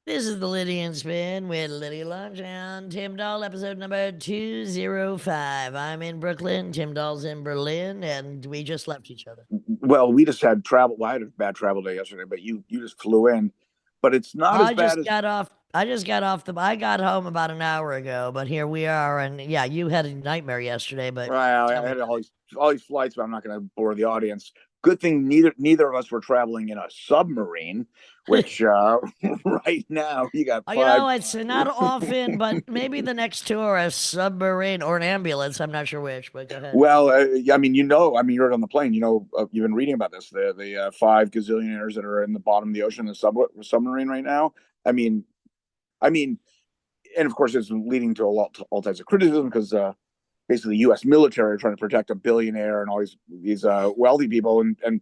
This is the Lydian Spin with Lydia Lunch and Tim Dahl, episode number 205. I'm in Brooklyn, Tim Dahl's in Berlin, and we just left each other. Well, we just had travel. Well, I had a bad travel day yesterday, but you just flew in. But it's not as I bad just as got off. I got home about an hour ago, but here we are. And yeah, you had a nightmare yesterday, but tell I me had about all these flights, but I'm not going to bore the audience. Good thing neither of us were traveling in a submarine, which it. right now you got You five. know, it's not often, but maybe the next tour, a submarine or an ambulance. I'm not sure which, but go ahead. Well, I mean, you're on the plane. You've been reading about this. The 5 gazillionaires that are in the bottom of the ocean, the submarine right now. I mean, I mean, and of course, it's leading to all types of criticism because basically the U.S. military are trying to protect a billionaire and all these wealthy people, and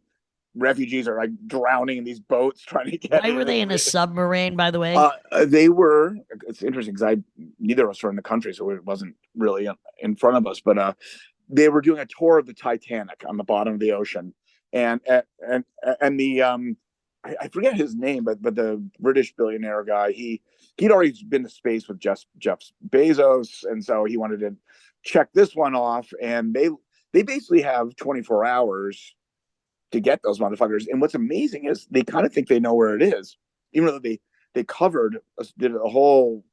refugees are like drowning in these boats trying to get Why were they in a it. submarine, by the way? They were. It's interesting because I neither of us were in the country, so it wasn't really in front of us. But they were doing a tour of the Titanic on the bottom of the ocean, and and the I forget his name, but the British billionaire guy, he'd already been to space with Jeff Bezos, and so he wanted to check this one off. And they basically have 24 hours to get those motherfuckers. And what's amazing is they kind of think they know where it is, even though they did a whole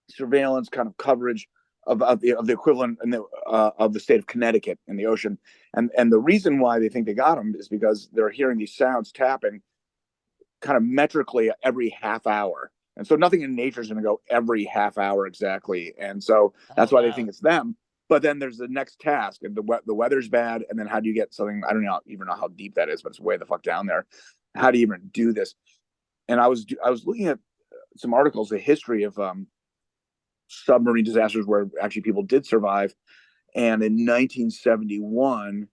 surveillance kind of coverage of the equivalent of the state of Connecticut in the ocean. And the reason why they think they got them is because they're hearing these sounds tapping kind of metrically every half hour. And so nothing in nature is going to go every half hour exactly. And so Oh, that's why they wow. think it's them. But then there's the next task, and the weather's bad. And then how do you get something? I don't even know how deep that is, but it's way the fuck down there. How do you even do this? And I was looking at some articles, the history of submarine disasters where actually people did survive. And in 1971,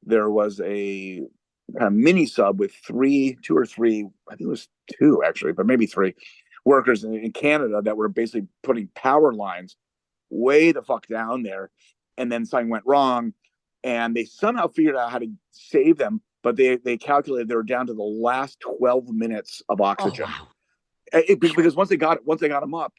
there was a kind of mini sub with two or three, I think it was two actually, but maybe three workers in Canada that were basically putting power lines way the fuck down there. And then something went wrong and they somehow figured out how to save them, but they calculated they were down to the last 12 minutes of Oh, oxygen. wow. Because once they got them up,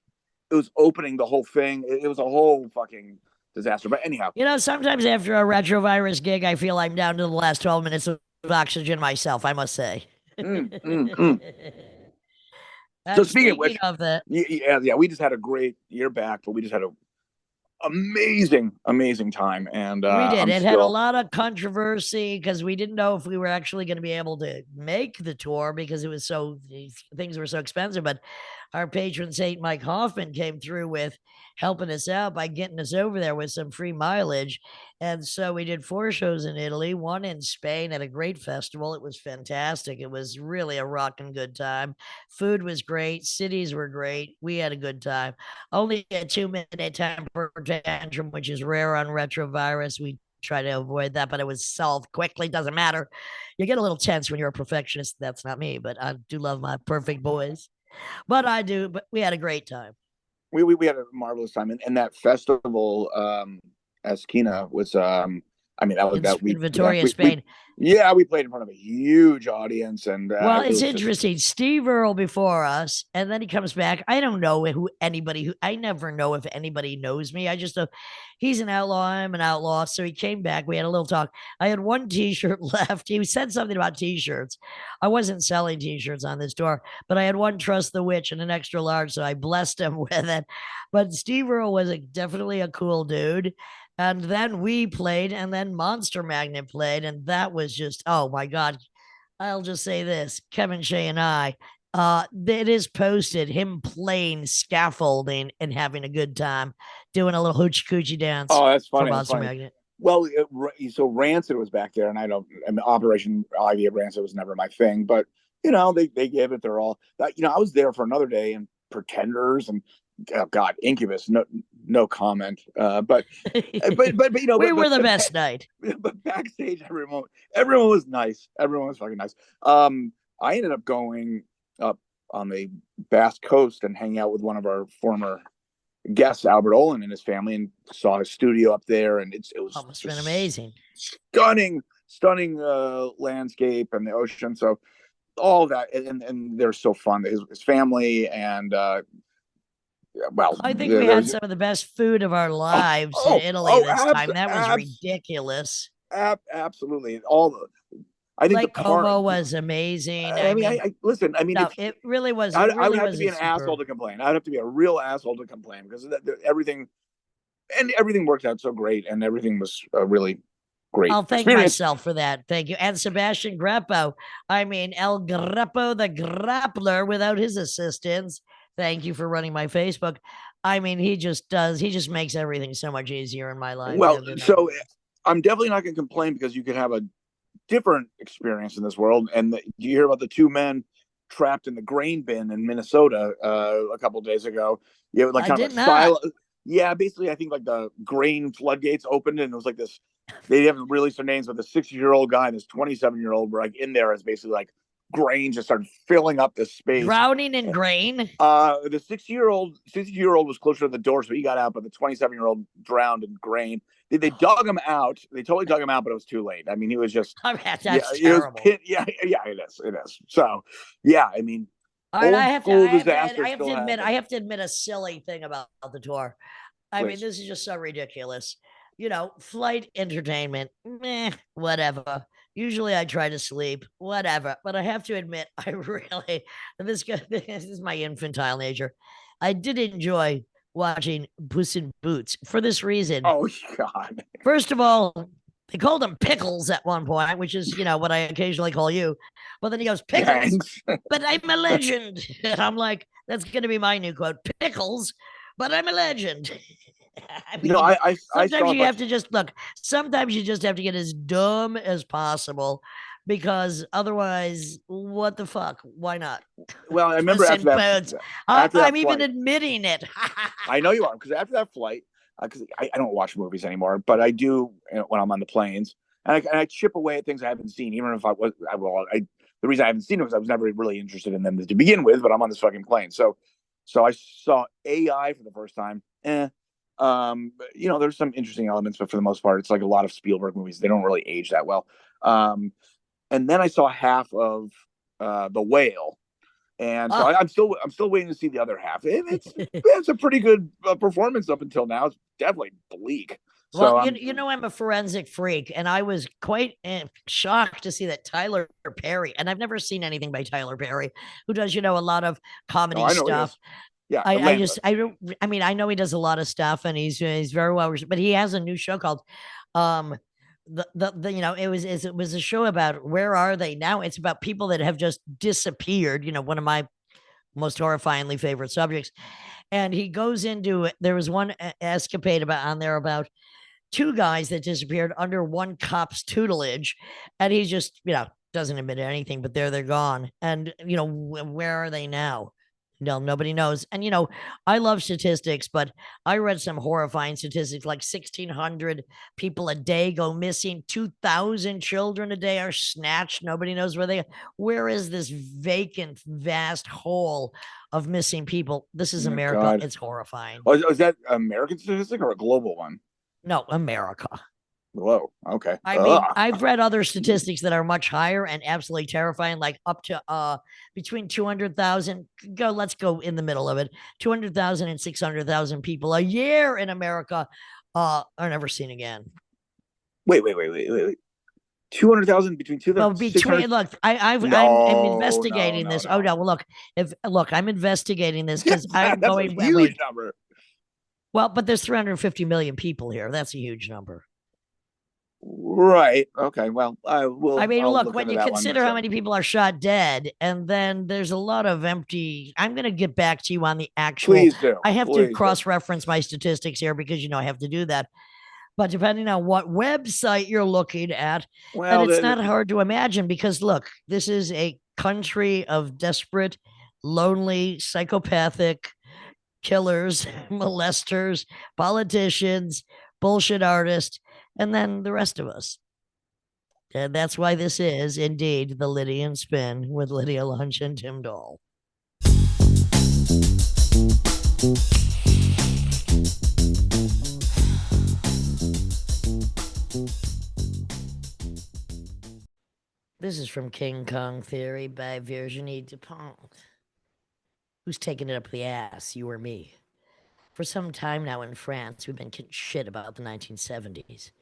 it was opening the whole thing. It was a whole fucking disaster. But anyhow, You know, sometimes after a retrovirus gig, I feel I'm down to the last 12 minutes of oxygen myself, I must say. mm, mm, mm. So And speaking of speaking which, of that, yeah, we just had a great year back, but we just had a amazing time, and we did. I'm It had a still. lot of controversy because we didn't know if we were actually going to be able to make the tour because things were so expensive. But our patron saint Mike Hoffman came through with helping us out by getting us over there with some free mileage. And so we did 4 shows in Italy, one in Spain at a great festival. It was fantastic. It was really a rocking good time. Food was great. Cities were great. We had a good time. Only a 2-minute temper tantrum, which is rare on retrovirus. We try to avoid that, but it was solved quickly. Doesn't matter. You get a little tense when you're a perfectionist. That's not me, but I do love my perfect boys. But I do. But we had a great time. We had a marvelous time, and that festival, Esquina was. I mean, that was that In we Vitoria, we Spain. yeah, we played in front of a huge audience, and Well, it it's was just. interesting. Steve Earle before us, and then he comes back. I don't know I never know if anybody knows me. I just know he's an outlaw. I'm an outlaw. So he came back. We had a little talk. I had one T-shirt left. He said something about T-shirts. I wasn't selling T-shirts on this tour, but I had one Trust the Witch and an extra large, so I blessed him with it. But Steve Earle was definitely a cool dude. And then we played, and then Monster Magnet played, and that was just, oh my God, I'll just say this, Kevin Shea and I, it is posted him playing scaffolding and having a good time, doing a little hoochie coochie dance Oh, that's for funny. That's Monster funny. Magnet. Well, so Rancid was back there, and I mean, Operation Ivy of Rancid was never my thing, but they gave it their all. I was there for another day, and Pretenders and oh God, Incubus, no comment. We were the best night. But backstage, everyone was nice. Everyone was fucking nice. I ended up going up on the Basque Coast and hanging out with one of our former guest Albert Olin and his family, and saw his studio up there, and it Oh, was must have been just amazing. stunning landscape and the ocean. So all that, and they're so fun. His family and well, I think we had there's some of the best food of our oh lives in oh Italy oh this time. That was ridiculous. absolutely all the. I think the Lake part. Como was amazing. I I mean, mean, I listen. I mean, no, if it really was. It I would really have to was be a an asshole superb. to complain. I'd have to be a real asshole to complain because everything and everything worked out so great, and everything was a really great I'll thank experience. myself for that. Thank you. And Sebastian Greppo. I mean, El Greppo, the grappler, without his assistance. Thank you for running my Facebook. I mean, he just makes everything so much easier in my life. Well, They're not so even. I'm definitely not going to complain because you could have a different experience in this world. And you hear about the two men trapped in the grain bin in Minnesota a couple of days ago. You have like I kind of did a not. silo. Yeah, basically, I think like the grain floodgates opened and it was like this. They haven't released their names, but the 60-year-old guy and this 27-year-old were like in there as basically like grain just started filling up this space. Drowning in grain. The 60-year old was closer to the door, so he got out, but the 27-year-old drowned in grain. They dug him out. They totally dug him out, but it was too late. I mean, he was just I mean, yeah, that's it was terrible. yeah, yeah, it is. So yeah, I mean, All right, old school I disasters have to still admit, happen. I have to admit a silly thing about the tour. I mean, Please. this is just so ridiculous. You know, flight entertainment, meh, whatever. Usually I try to sleep, whatever. But I have to admit, I really, this is my infantile nature. I did enjoy watching Puss in Boots for this reason. Oh God. First of all, they called him Pickles at one point, which is, what I occasionally call you. But then he goes, Pickles, Thanks. but I'm a legend. And I'm like, that's going to be my new quote, Pickles, but I'm a legend. I You know, mean, I sometimes saw a you have bunch. to just look, sometimes you just have to get as dumb as possible because otherwise, what the fuck? Why not? Well, I remember Puss in Boots. after that I'm even flight. admitting it. I know you are because after that flight, because I don't watch movies anymore, but I do when I'm on the planes, and I chip away at things I haven't seen, even if I was. The reason I haven't seen it was I was never really interested in them to begin with, but I'm on this fucking plane, so I saw AI for the first time. There's some interesting elements, but for the most part, it's like a lot of Spielberg movies. They don't really age that well. And then I saw half of The Whale, and so Oh. I'm still waiting to see the other half. It's a pretty good performance up until now. It's definitely bleak. Well, So I'm I'm a forensic freak, and I was quite shocked to see that Tyler Perry, and I've never seen anything by Tyler Perry, who does, a lot of oh comedy I know he stuff. is. Yeah, I Atlanta. just, I don't, I mean, I know he does a lot of stuff, and he's very well, but he has a new show called, um, it was a show about where are they now? It's about people that have just disappeared. One of my most horrifyingly favorite subjects, and he goes into it. There was one escapade about two guys that disappeared under one cop's tutelage, and he just doesn't admit anything, but they're gone. And where are they now? No, nobody knows. And I love statistics, but I read some horrifying statistics like 1,600 people a day go missing, 2,000 children a day are snatched. Nobody knows where they are. Where is this vacant, vast hole of missing people? This is Oh my America. God. It's horrifying. Oh, is that American statistic or a global one? No, America. Whoa. Okay. I mean, Ugh. I've read other statistics that are much higher and absolutely terrifying, like up to between 200,000, let's go in the middle of it. 200,000 and 600,000 people a year in America are never seen again. Wait. 200,000 between two Well, and 600. between look, I'm No, investigating this. Oh no. no, well look, I'm investigating this because I'm That's a going. huge Wait, number. well, but there's 350 million people here. That's a huge number. Right. Okay. Well, I mean, I'll look, look when into you that one consider next how time. many people are shot dead, and then there's a lot of empty. I'm going to get back to you on the actual. Please do. I have to Please do. cross reference my statistics here because, I have to do that. But depending on what website you're looking at, and Well, it's not hard to imagine because, look, this is a country of desperate, lonely, psychopathic killers, molesters, politicians, bullshit artists, and then the rest of us. And that's why this is indeed the Lydian Spin with Lydia Lunch and Tim Dahl. This is from King Kong Theory by Virginie Despentes. Who's taking it up the ass, you or me? For some time now in France, we've been getting shit about the 1970s.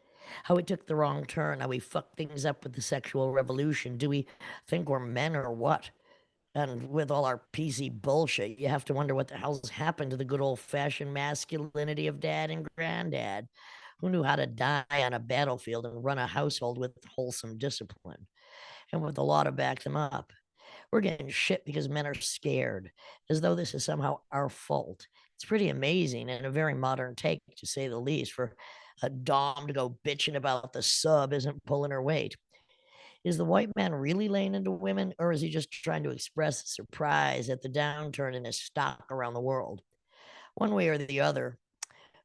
How we took the wrong turn, how we fucked things up with the sexual revolution. Do we think we're men or what? And with all our PC bullshit, you have to wonder what the hell's happened to the good old fashioned masculinity of dad and granddad, who knew how to die on a battlefield and run a household with wholesome discipline, and with the law to back them up. We're getting shit because men are scared, as though this is somehow our fault. It's pretty amazing and a very modern take, to say the least, for a dom to go bitching about the sub isn't pulling her weight. Is the white man really laying into women, or is he just trying to express surprise at the downturn in his stock around the world? One way or the other,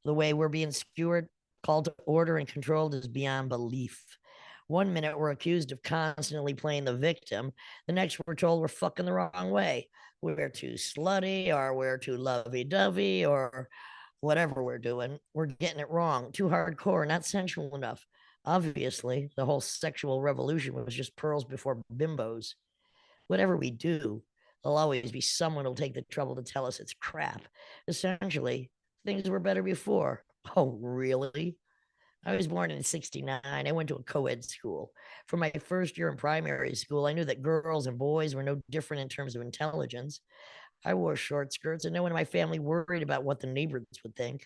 the way we're being skewered, called to order and controlled is beyond belief. One minute we're accused of constantly playing the victim. The next we're told we're fucking the wrong way. We're too slutty, or we're too lovey-dovey, or whatever we're doing. We're getting it wrong. Too hardcore, not sensual enough. Obviously, the whole sexual revolution was just pearls before bimbos. Whatever we do, there'll always be someone who'll take the trouble to tell us it's crap. Essentially, things were better before. Oh, really? I was born in '69. I went to a co ed school. For my first year in primary school, I knew that girls and boys were no different in terms of intelligence. I wore short skirts, and no one in my family worried about what the neighbors would think.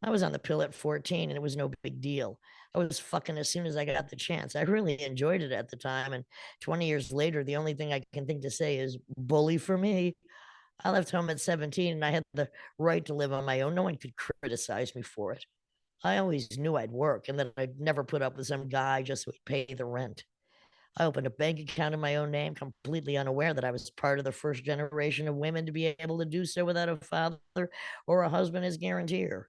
I was on the pill at 14, and it was no big deal. I was fucking as soon as I got the chance. I really enjoyed it at the time. And 20 years later, the only thing I can think to say is bully for me. I left home at 17 and I had the right to live on my own. No one could criticize me for it. I always knew I'd work and that I'd never put up with some guy just so he'd pay the rent. I opened a bank account in my own name, completely unaware that I was part of the first generation of women to be able to do so without a father or a husband as guarantor.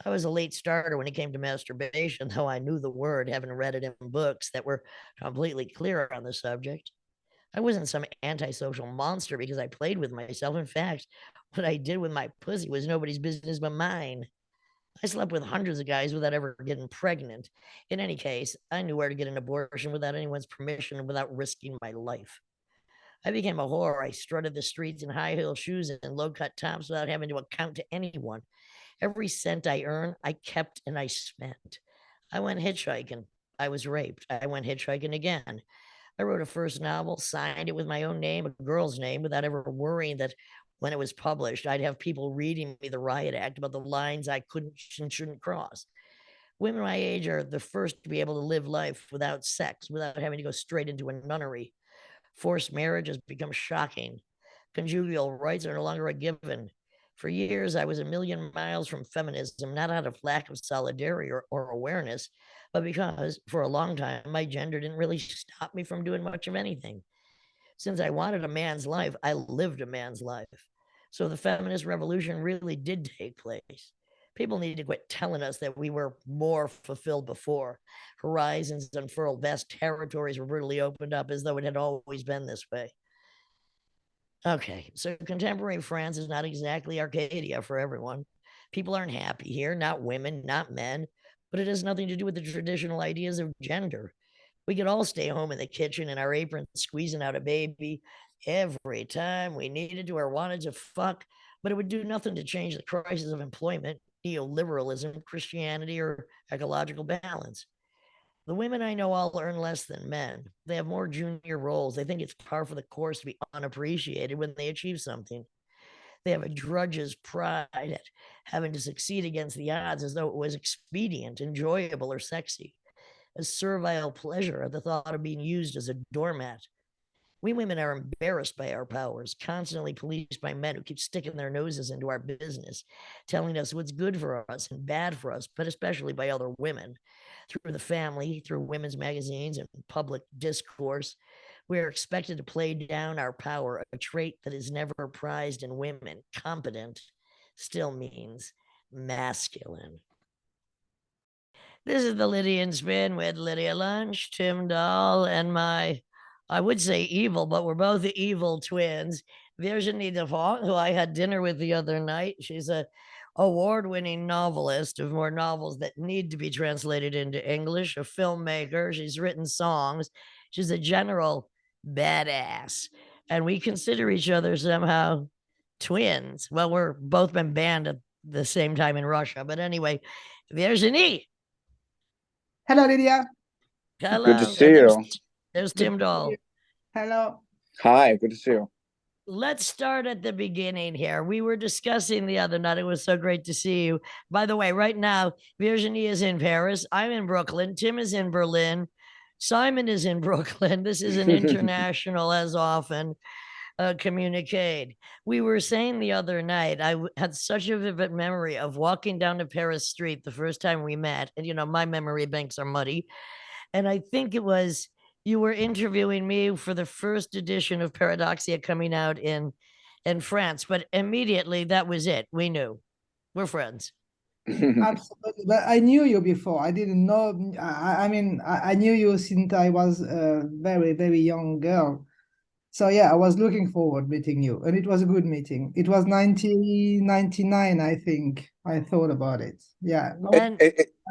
I was a late starter when it came to masturbation, though I knew the word, having read it in books that were completely clear on the subject. I wasn't some antisocial monster because I played with myself. In fact, what I did with my pussy was nobody's business but mine. I slept with hundreds of guys without ever getting pregnant. In any case, I knew where to get an abortion without anyone's permission and without risking my life. I became a whore. I strutted the streets in high heel shoes and low cut tops without having to account to anyone. Every cent I earned, I kept and I spent. I went hitchhiking. I was raped. I went hitchhiking again. I wrote a first novel, signed it with my own name, a girl's name, without ever worrying that when it was published, I'd have people reading me the riot act about the lines I couldn't and shouldn't cross. Women my age are the first to be able to live life without sex, without having to go straight into a nunnery. Forced marriage has become shocking. Conjugal rights are no longer a given. For years, I was a million miles from feminism, not out of lack of solidarity or awareness, but because for a long time, my gender didn't really stop me from doing much of anything. Since I wanted a man's life, I lived a man's life. So the feminist revolution really did take place. People need to quit telling us that we were more fulfilled before. Horizons unfurled, vast territories were brutally opened up as though it had always been this way. Okay, so contemporary France is not exactly Arcadia for everyone. People aren't happy here, not women, not men, but it has nothing to do with the traditional ideas of gender. We could all stay home in the kitchen in our aprons, squeezing out a baby every time we needed to or wanted to fuck, but it would do nothing to change the crisis of employment, neoliberalism, Christianity, or ecological balance. The women I know all earn less than men. They have more junior roles. They think it's par for the course to be unappreciated when they achieve something. They have a drudge's pride at having to succeed against the odds as though it was expedient, enjoyable, or sexy. A servile pleasure at the thought of being used as a doormat. We women are embarrassed by our powers, constantly policed by men who keep sticking their noses into our business, telling us what's good for us and bad for us, but especially by other women. Through the family, through women's magazines and public discourse, we are expected to play down our power, a trait that is never prized in women. Competent still means masculine. This is the Lydian Spin with Lydia Lunch, Tim Dahl, and my, I would say evil, but we're both evil twins, Virginie Despentes, who I had dinner with the other night. She's a award-winning novelist of more novels that need to be translated into English, a filmmaker. She's written songs. She's a general badass. And we consider each other somehow twins. Well, we're both been banned at the same time in Russia. But anyway, Virginie, Hello, Lydia. Good to hello. see And you. there's Good Tim to see you. Dahl. Hello. Hi, good to see you. Let's start at the beginning here. We were discussing the other night. It was so great to see you. By the way, right now, Virginie is in Paris. I'm in Brooklyn. Tim is in Berlin. Simon is in Brooklyn. This is an international, as often, communicate. We were saying the other night, had such a vivid memory of walking down to Paris Street the first time we met. And, my memory banks are muddy. And I think it was you were interviewing me for the first edition of Paradoxia coming out in France, but immediately that was it. We knew we're friends. Absolutely. But I knew you before. I didn't know. I mean, I knew you since I was a very, very young girl. So yeah, I was looking forward meeting you, and it was a good meeting. It was 1999, I think. I thought about it. Yeah. And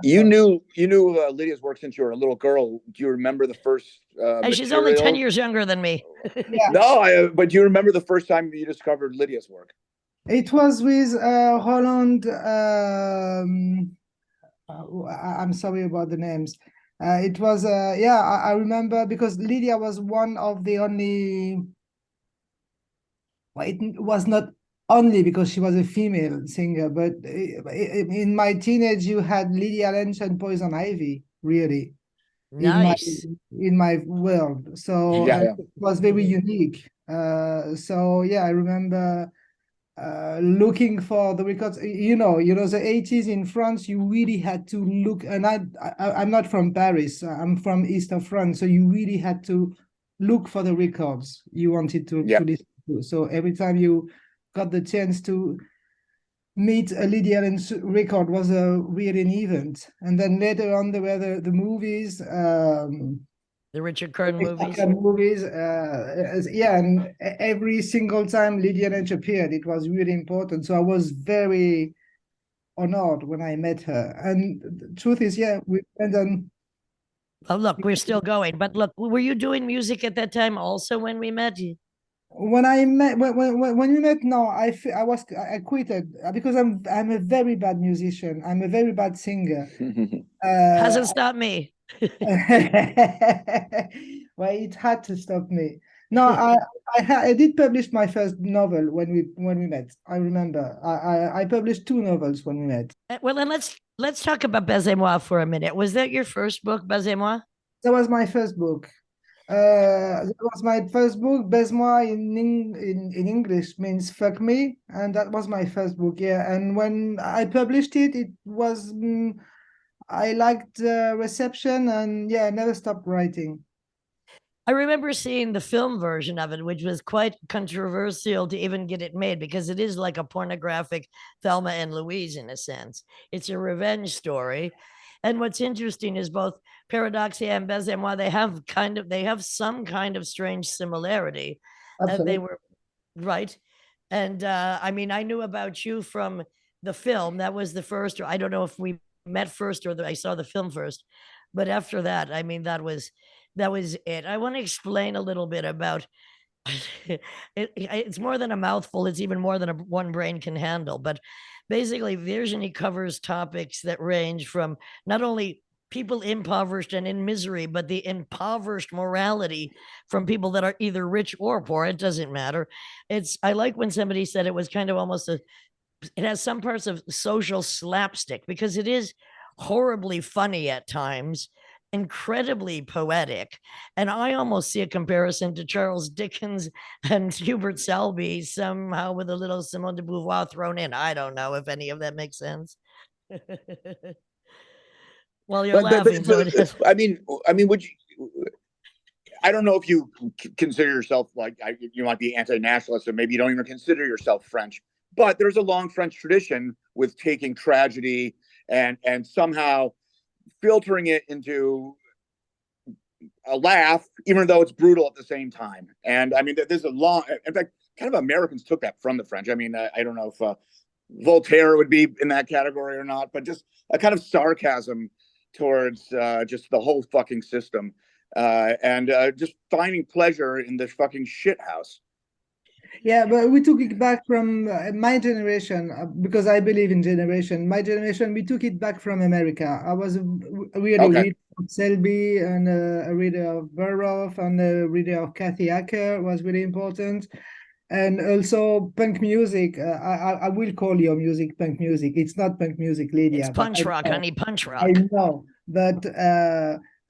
You knew Lydia's work since you were a little girl. Do you remember the first she's only 10 material? years younger than me. Yeah. No, but do you remember the first time you discovered Lydia's work? It was with Holland. I'm sorry about the names. It was yeah, I remember because Lydia was one of the only. Well, it was not only because she was a female singer, but in my teenage, you had Lydia Lunch and Poison Ivy, really, in my Nice. in my world. So Yeah, yeah. it was very unique. So yeah, I remember looking for the records. The 80s in France, you really had to look. And I'm not from Paris. I'm from east of France, so you really had to look for the records you wanted to listen to. So every time you got the chance to meet a Lydia Allen's record was a really an event. And then later on there were the movies, The Richard Kern movies. yeah, and every single time Lydia Lynch appeared, it was really important. So I was very honored when I met her. And the truth is, yeah, we went on. Oh, look, we're still going. But look, were you doing music at that time also when we met? When we met, no, I quitted because I'm a very bad musician. I'm a very bad singer. Hasn't stopped me. Well, it had to stop me. No, I did publish my first novel when we met. I remember I published two novels when we met. Well, then let's talk about Baise-moi for a minute. Was that your first book, Baise-moi? That was my first book. That was my first book. Baise-moi in English means fuck me, and that was my first book. Yeah, and when I published it, it was I liked the reception, and yeah, I never stopped writing. I remember seeing the film version of it, which was quite controversial to even get it made because it is like a pornographic Thelma and Louise in a sense. It's a revenge story. And what's interesting is both Paradoxia and Baise-moi, they have some kind of strange similarity. And they Absolutely. were right. And I mean, I knew about you from the film. That was the first, or I don't know if we met first or I saw the film first. But after that, I mean, that was it. I want to explain a little bit about it's more than a mouthful. It's even more than one brain can handle. But basically, Virginie covers topics that range from not only people impoverished and in misery, but the impoverished morality from people that are either rich or poor. It doesn't matter. I like when somebody said it was kind of almost it has some parts of social slapstick because it is horribly funny at times, incredibly poetic. And I almost see a comparison to Charles Dickens and Hubert Selby, somehow with a little Simone de Beauvoir thrown in. I don't know if any of that makes sense. Well, you're laughing, so it is. I mean, would you? I don't know if you consider yourself you might be anti-nationalist, or maybe you don't even consider yourself French. But there's a long French tradition with taking tragedy and somehow filtering it into a laugh, even though it's brutal at the same time. And I mean, there's a long, in fact, kind of Americans took that from the French. I mean, I don't know if Voltaire would be in that category or not, but just a kind of sarcasm towards just the whole fucking system and just finding pleasure in this fucking shit house. Yeah, but we took it back from my generation because I believe in generation. My generation, we took it back from America. I was really a Okay. reader of Selby and a reader of Burroughs and a reader of Kathy Acker was really important. And also punk music. I will call your music punk music. It's not punk music, It's Lydia, but punch rock, honey, punch I rock. know. But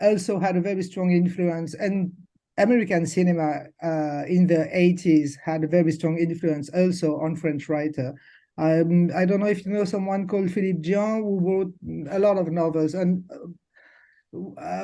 also had a very strong influence. And American cinema in the 80s had a very strong influence also on French writer. I don't know if you know someone called Philippe Dian who wrote a lot of novels, and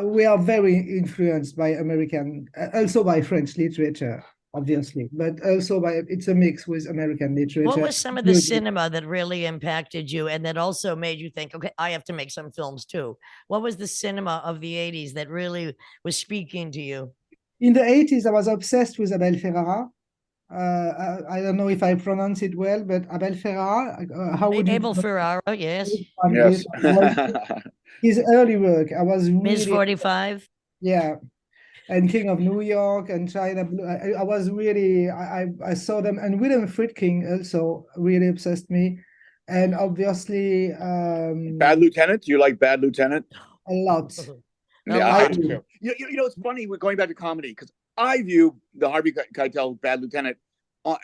we are very influenced by American, also by French literature, obviously, but also by it's a mix with American literature. What was some of the cinema that really impacted you and that also made you think, okay, I have to make some films too? What was the cinema of the 80s that really was speaking to you? In the 80s, I was obsessed with Abel Ferrara. I don't know if I pronounce it well, but Abel Ferrara, how would you? Abel Ferrara, yes. Yes. His early work, I was Ms. really 45. Yeah, and King of New York and China Blue. I was really I saw them, and William Friedkin also really obsessed me, and obviously Bad Lieutenant. Do you like Bad Lieutenant? a lot. Yeah, I do too. You know, it's funny. We're going back to comedy because I view the Harvey Keitel Bad Lieutenant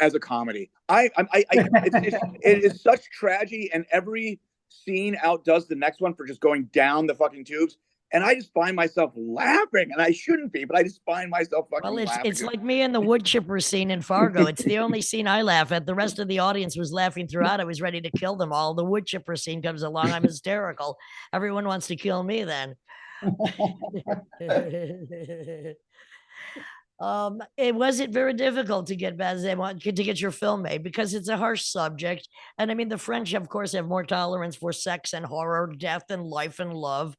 as a comedy. It is such tragedy, and every scene outdoes the next one for just going down the fucking tubes. And I just find myself laughing, and I shouldn't be, but I just find myself fucking laughing. It's like me and the wood chipper scene in Fargo. It's the only scene I laugh at. The rest of the audience was laughing throughout. I was ready to kill them all. The wood chipper scene comes along. I'm hysterical. Everyone wants to kill me then. It wasn't very difficult to get Baise-moi, to get your film made because it's a harsh subject. And I mean, the French, of course, have more tolerance for sex and horror, death and life and love.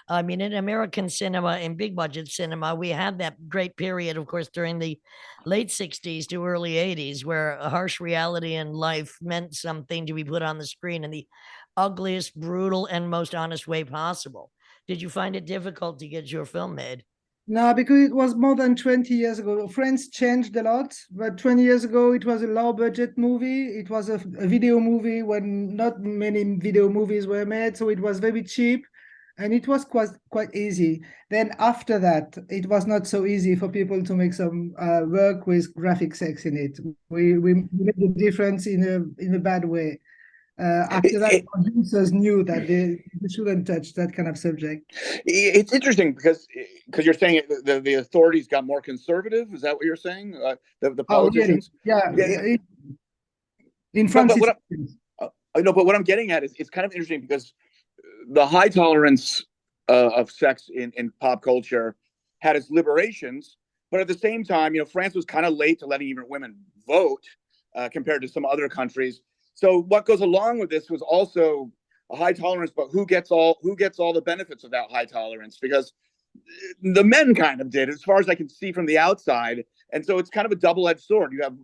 I mean, in American cinema, in big budget cinema, we had that great period, of course, during the late 60s to early 80s, where a harsh reality in life meant something to be put on the screen in the ugliest, brutal, and most honest way possible. Did you find it difficult to get your film made? No, because it was more than 20 years ago. France changed a lot, but 20 years ago, it was a low budget movie. It was a video movie when not many video movies were made. So it was very cheap and it was quite easy. Then after that, it was not so easy for people to make some work with graphic sex in it. We made the difference in a bad way. After that, producers knew that they shouldn't touch that kind of subject. It's interesting because you're saying the authorities got more conservative. Is that what you're saying? The politicians? Oh, really? Yeah. In France, I know, but what I'm getting at is it's kind of interesting because the high tolerance of sex in pop culture had its liberations, but at the same time, you know, France was kind of late to letting even women vote compared to some other countries. So what goes along with this was also a high tolerance, but who gets all the benefits of that high tolerance? Because the men kind of did, as far as I can see from the outside. And so it's kind of a double-edged sword. You have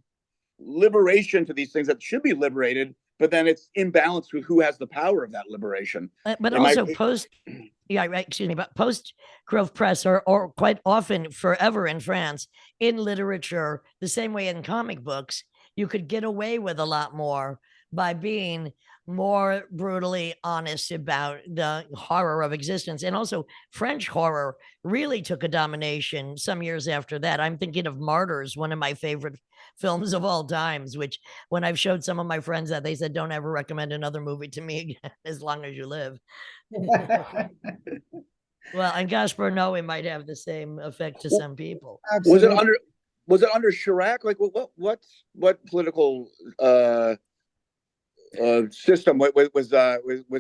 liberation to these things that should be liberated, but then it's imbalanced with who has the power of that liberation. But also post Grove Press or quite often forever in France, in literature, the same way in comic books, you could get away with a lot more by being more brutally honest about the horror of existence. And also French horror really took a domination some years after that. I'm thinking of Martyrs, one of my favorite films of all times, which when I've showed some of my friends that, they said, don't ever recommend another movie to me again, as long as you live. Well, and Gaspar Noé might have the same effect to some people. Absolutely. Was it under Chirac? Like what political system was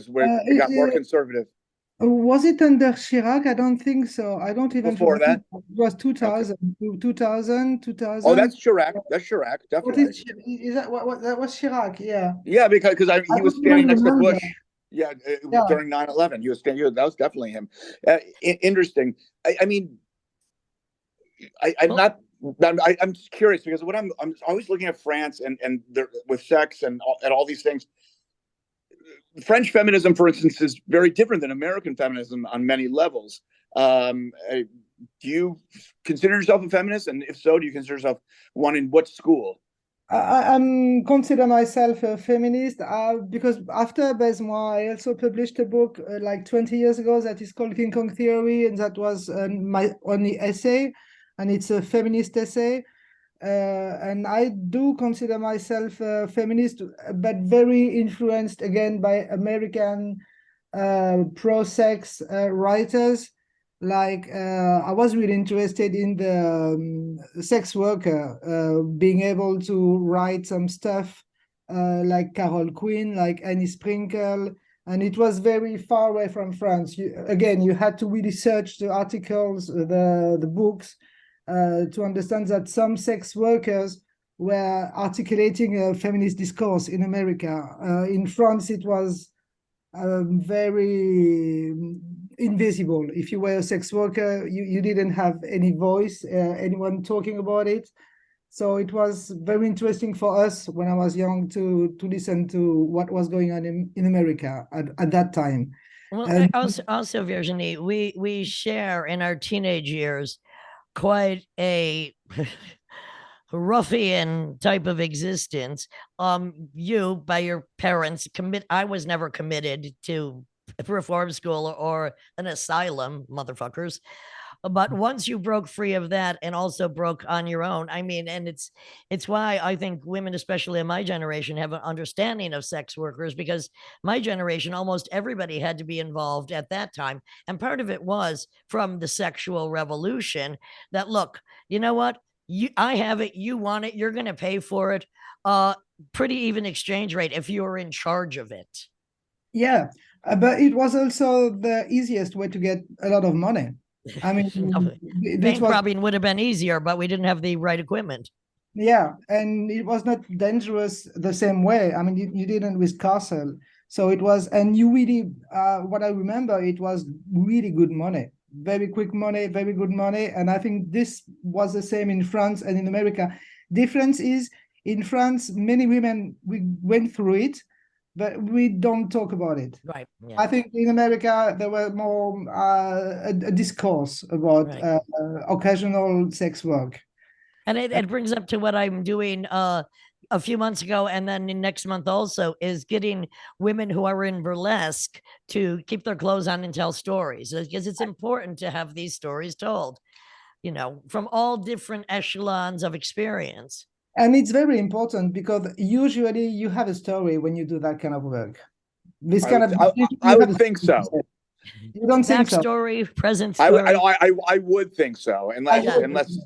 where it got more conservative? Was it under Chirac? I don't think so. I don't even before that. It was 2000, okay. 2000. Oh, that's Chirac. That's Chirac, definitely. Is that what that was Chirac? Yeah. Yeah, because he was standing next to Bush. Yeah, during 9/11, he was standing. That was definitely him. Interesting. I mean, I'm just curious because what I'm always looking at France and with sex and all these things. French feminism, for instance, is very different than American feminism on many levels. do you consider yourself a feminist? And if so, do you consider yourself one in what school? I'm consider myself a feminist because after Baise-moi, I also published a book like 20 years ago that is called King Kong Theory, and that was my only essay, and it's a feminist essay. And I do consider myself a feminist, but very influenced again by American pro-sex writers. Like I was really interested in the sex worker being able to write some stuff like Carol Quinn, like Annie Sprinkle, and it was very far away from France. Again, you had to really search the articles, the books, to understand that some sex workers were articulating a feminist discourse in America. In France, it was very invisible. If you were a sex worker, you didn't have any voice, anyone talking about it. So it was very interesting for us when I was young to listen to what was going on in America at that time. Well, also, Virginie, we share in our teenage years quite a ruffian type of existence. You, by your parents, I was never committed to reform school or an asylum, motherfuckers. But once you broke free of that and also broke on your own, I mean, and it's why I think women, especially in my generation, have an understanding of sex workers, because my generation, almost everybody had to be involved at that time. And part of it was from the sexual revolution that, look, you know what? I have it, you want it, you're gonna pay for it. Pretty even exchange rate if you're in charge of it. Yeah, but it was also the easiest way to get a lot of money. I mean, bank robbing would have been easier, but we didn't have the right equipment. Yeah, and it was not dangerous the same way. I mean, you didn't with Castle. So it was, and you really, what I remember, it was really good money, very quick money, very good money. And I think this was the same in France and in America. Difference is in France, many women, we went through it, but we don't talk about it. Right. Yeah. I think in America, there were more a discourse about occasional sex work. And it brings up to what I'm doing a few months ago, and then next month also, is getting women who are in burlesque to keep their clothes on and tell stories, because it's important to have these stories told, you know, from all different echelons of experience. And it's very important because usually you have a story when you do that kind of work. This kind of I would think so. You don't think so? Backstory, present story. I would think so, unless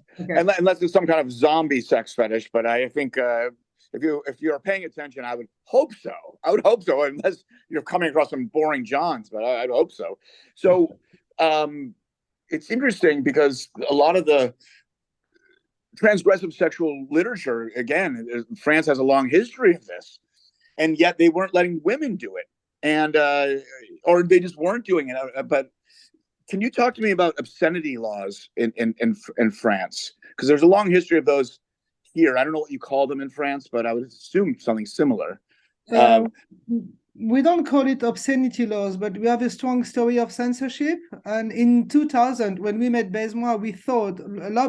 there's some kind of zombie sex fetish. But I think if you're paying attention, I would hope so. I would hope so, unless you're coming across some boring Johns. But I'd hope so. So it's interesting because a lot of the transgressive sexual literature, again, France has a long history of this, and yet they weren't letting women do it. And or they just weren't doing it. But can you talk to me about obscenity laws in France? Because there's a long history of those here. I don't know what you call them in France, but I would assume something similar. We don't call it obscenity laws, but we have a strong story of censorship. And in 2000, when we made Baise-moi, we thought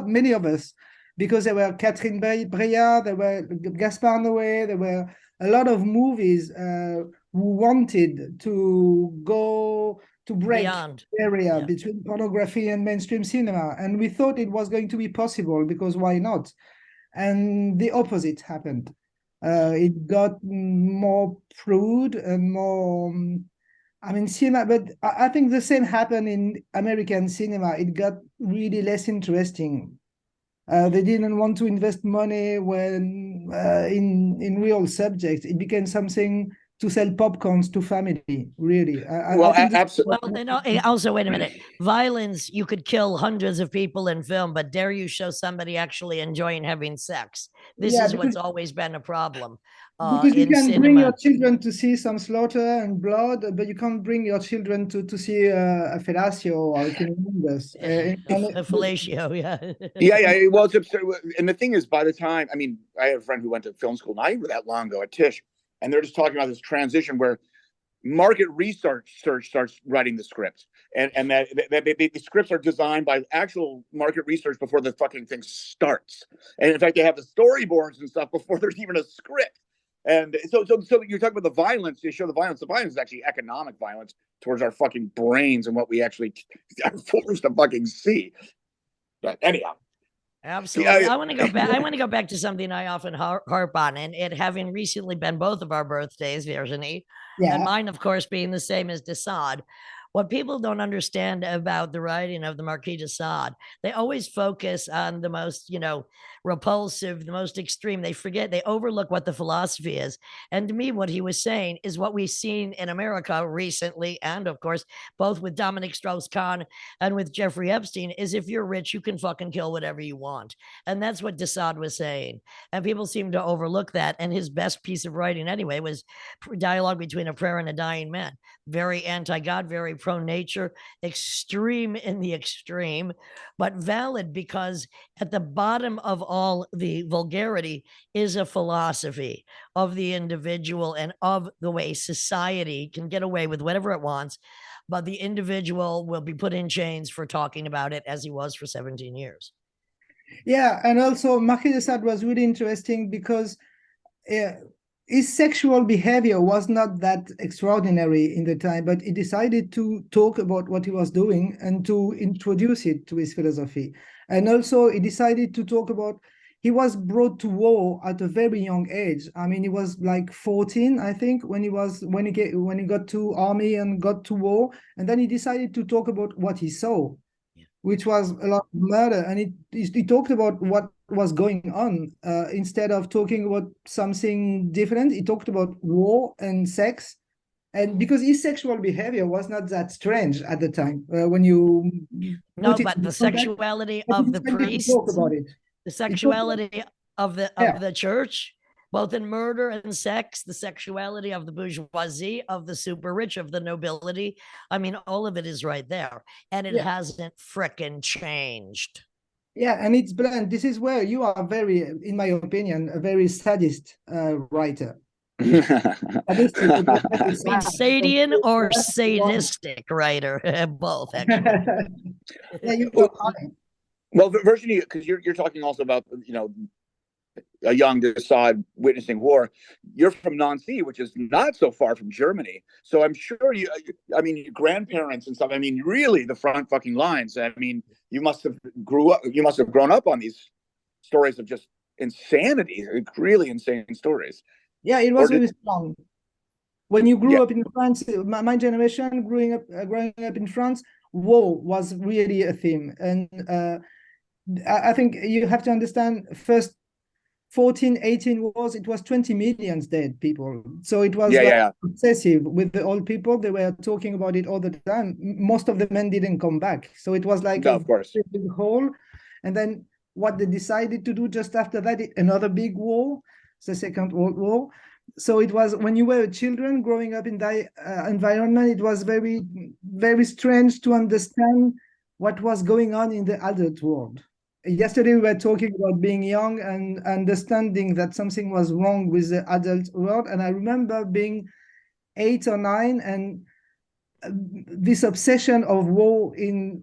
many of us, because there were Catherine Breillat, there were Gaspard Noé, there were a lot of movies who wanted to go to break Beyond. the area between pornography and mainstream cinema. And we thought it was going to be possible because why not? And the opposite happened. It got more prude and more, I mean, cinema, but I think the same happened in American cinema. It got really less interesting. They didn't want to invest money when in real subjects. It became something to sell popcorns to family, really. Absolutely. Well, also, wait a minute. Violence, you could kill hundreds of people in film, but dare you show somebody actually enjoying having sex? This is what's always been a problem. Because you can bring your children to see some slaughter and blood, but you can't bring your children to see a fellatio or a cunnilingus. A fellatio, yeah. Yeah. Well, it's absurd. And the thing is, by the time, I mean, I have a friend who went to film school not even that long ago at Tisch, and they're just talking about this transition where market research starts writing the script, and that the scripts are designed by actual market research before the fucking thing starts. And in fact, they have the storyboards and stuff before there's even a script. And so you're talking about the violence. They show the violence. The violence is actually economic violence towards our fucking brains and what we actually are forced to fucking see. But anyhow, absolutely. Yeah, I want to go back. I want to go back to something I often harp on, and it having recently been both of our birthdays, Virginie, and mine, of course, being the same as de Sade. What people don't understand about the writing of the Marquis de Sade, they always focus on the most, repulsive, the most extreme. They forget, they overlook what the philosophy is. And to me, what he was saying is what we've seen in America recently, and of course, both with Dominic Strauss-Kahn and with Jeffrey Epstein, is if you're rich, you can fucking kill whatever you want. And that's what de Sade was saying. And people seem to overlook that. And his best piece of writing, anyway, was Dialogue Between a Prayer and a Dying Man. Very anti-God, very pro-nature, extreme in the extreme, but valid because at the bottom of all the vulgarity is a philosophy of the individual and of the way society can get away with whatever it wants, but the individual will be put in chains for talking about it, as he was for 17 years. Yeah, and also Marquis de Sade was really interesting because his sexual behavior was not that extraordinary in the time, but he decided to talk about what he was doing and to introduce it to his philosophy. And also he decided to talk about, he was brought to war at a very young age. I mean, he was like 14, I think, when he got to army and got to war. And then he decided to talk about what he saw, which was a lot of murder. And he talked about what was going on. Instead of talking about something different, he talked about war and sex. And because his sexual behavior was not that strange at the time, when you no, but the sexuality of the priests, talk about it. The sexuality of the church, both in murder and sex, the sexuality of the bourgeoisie, of the super rich, of the nobility. I mean, all of it is right there. And it hasn't frickin' changed. Yeah, and it's bland. This is where you are very, in my opinion, a very sadist writer. Sadian or sadistic writer? Both, actually. Yeah, you are fine. Well, Virginie, because you're talking also about, a young de Sade witnessing war. You're from Nancy, which is not so far from Germany. So I'm sure your grandparents and stuff, really the front fucking lines. You must have grown up on these stories of just insanity, really insane stories. Yeah, it was really strong. When you grew up in France, my generation growing up in France, war was really a theme. And I think you have to understand, first 14, 18 wars, it was 20 million dead people. So it was obsessive with the old people. They were talking about it all the time. Most of the men didn't come back. So it was like a big hole. And then what they decided to do just after that, another big war, the Second World War. So it was, when you were children growing up in that environment, it was very, very strange to understand what was going on in the adult world. Yesterday, we were talking about being young and understanding that something was wrong with the adult world. And I remember being 8 or 9 and this obsession of war in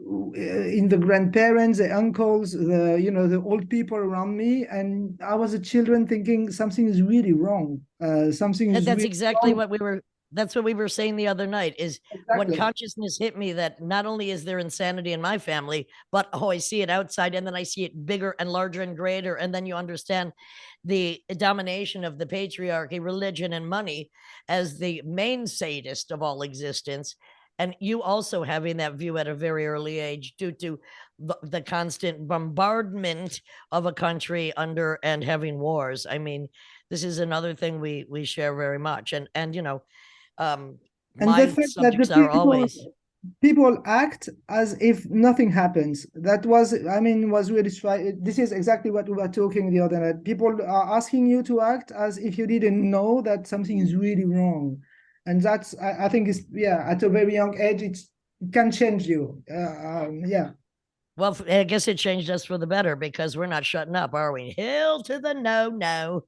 the grandparents, the uncles, the old people around me. And I was a children thinking something is really wrong. That's really exactly wrong. That's what we were saying the other night, is when consciousness hit me that not only is there insanity in my family, but I see it outside, and then I see it bigger and larger and greater. And then you understand the domination of the patriarchy, religion, and money as the main sadist of all existence. And you also having that view at a very early age due to the constant bombardment of a country under and having wars. This is another thing we share very much. And my subjects are always, people act as if nothing happens. That was really, this is exactly what we were talking the other night. People are asking you to act as if you didn't know that something is really wrong. And that's, I think, is at a very young age, it can change you. Well, I guess it changed us for the better, because we're not shutting up, are we? Hell to the no.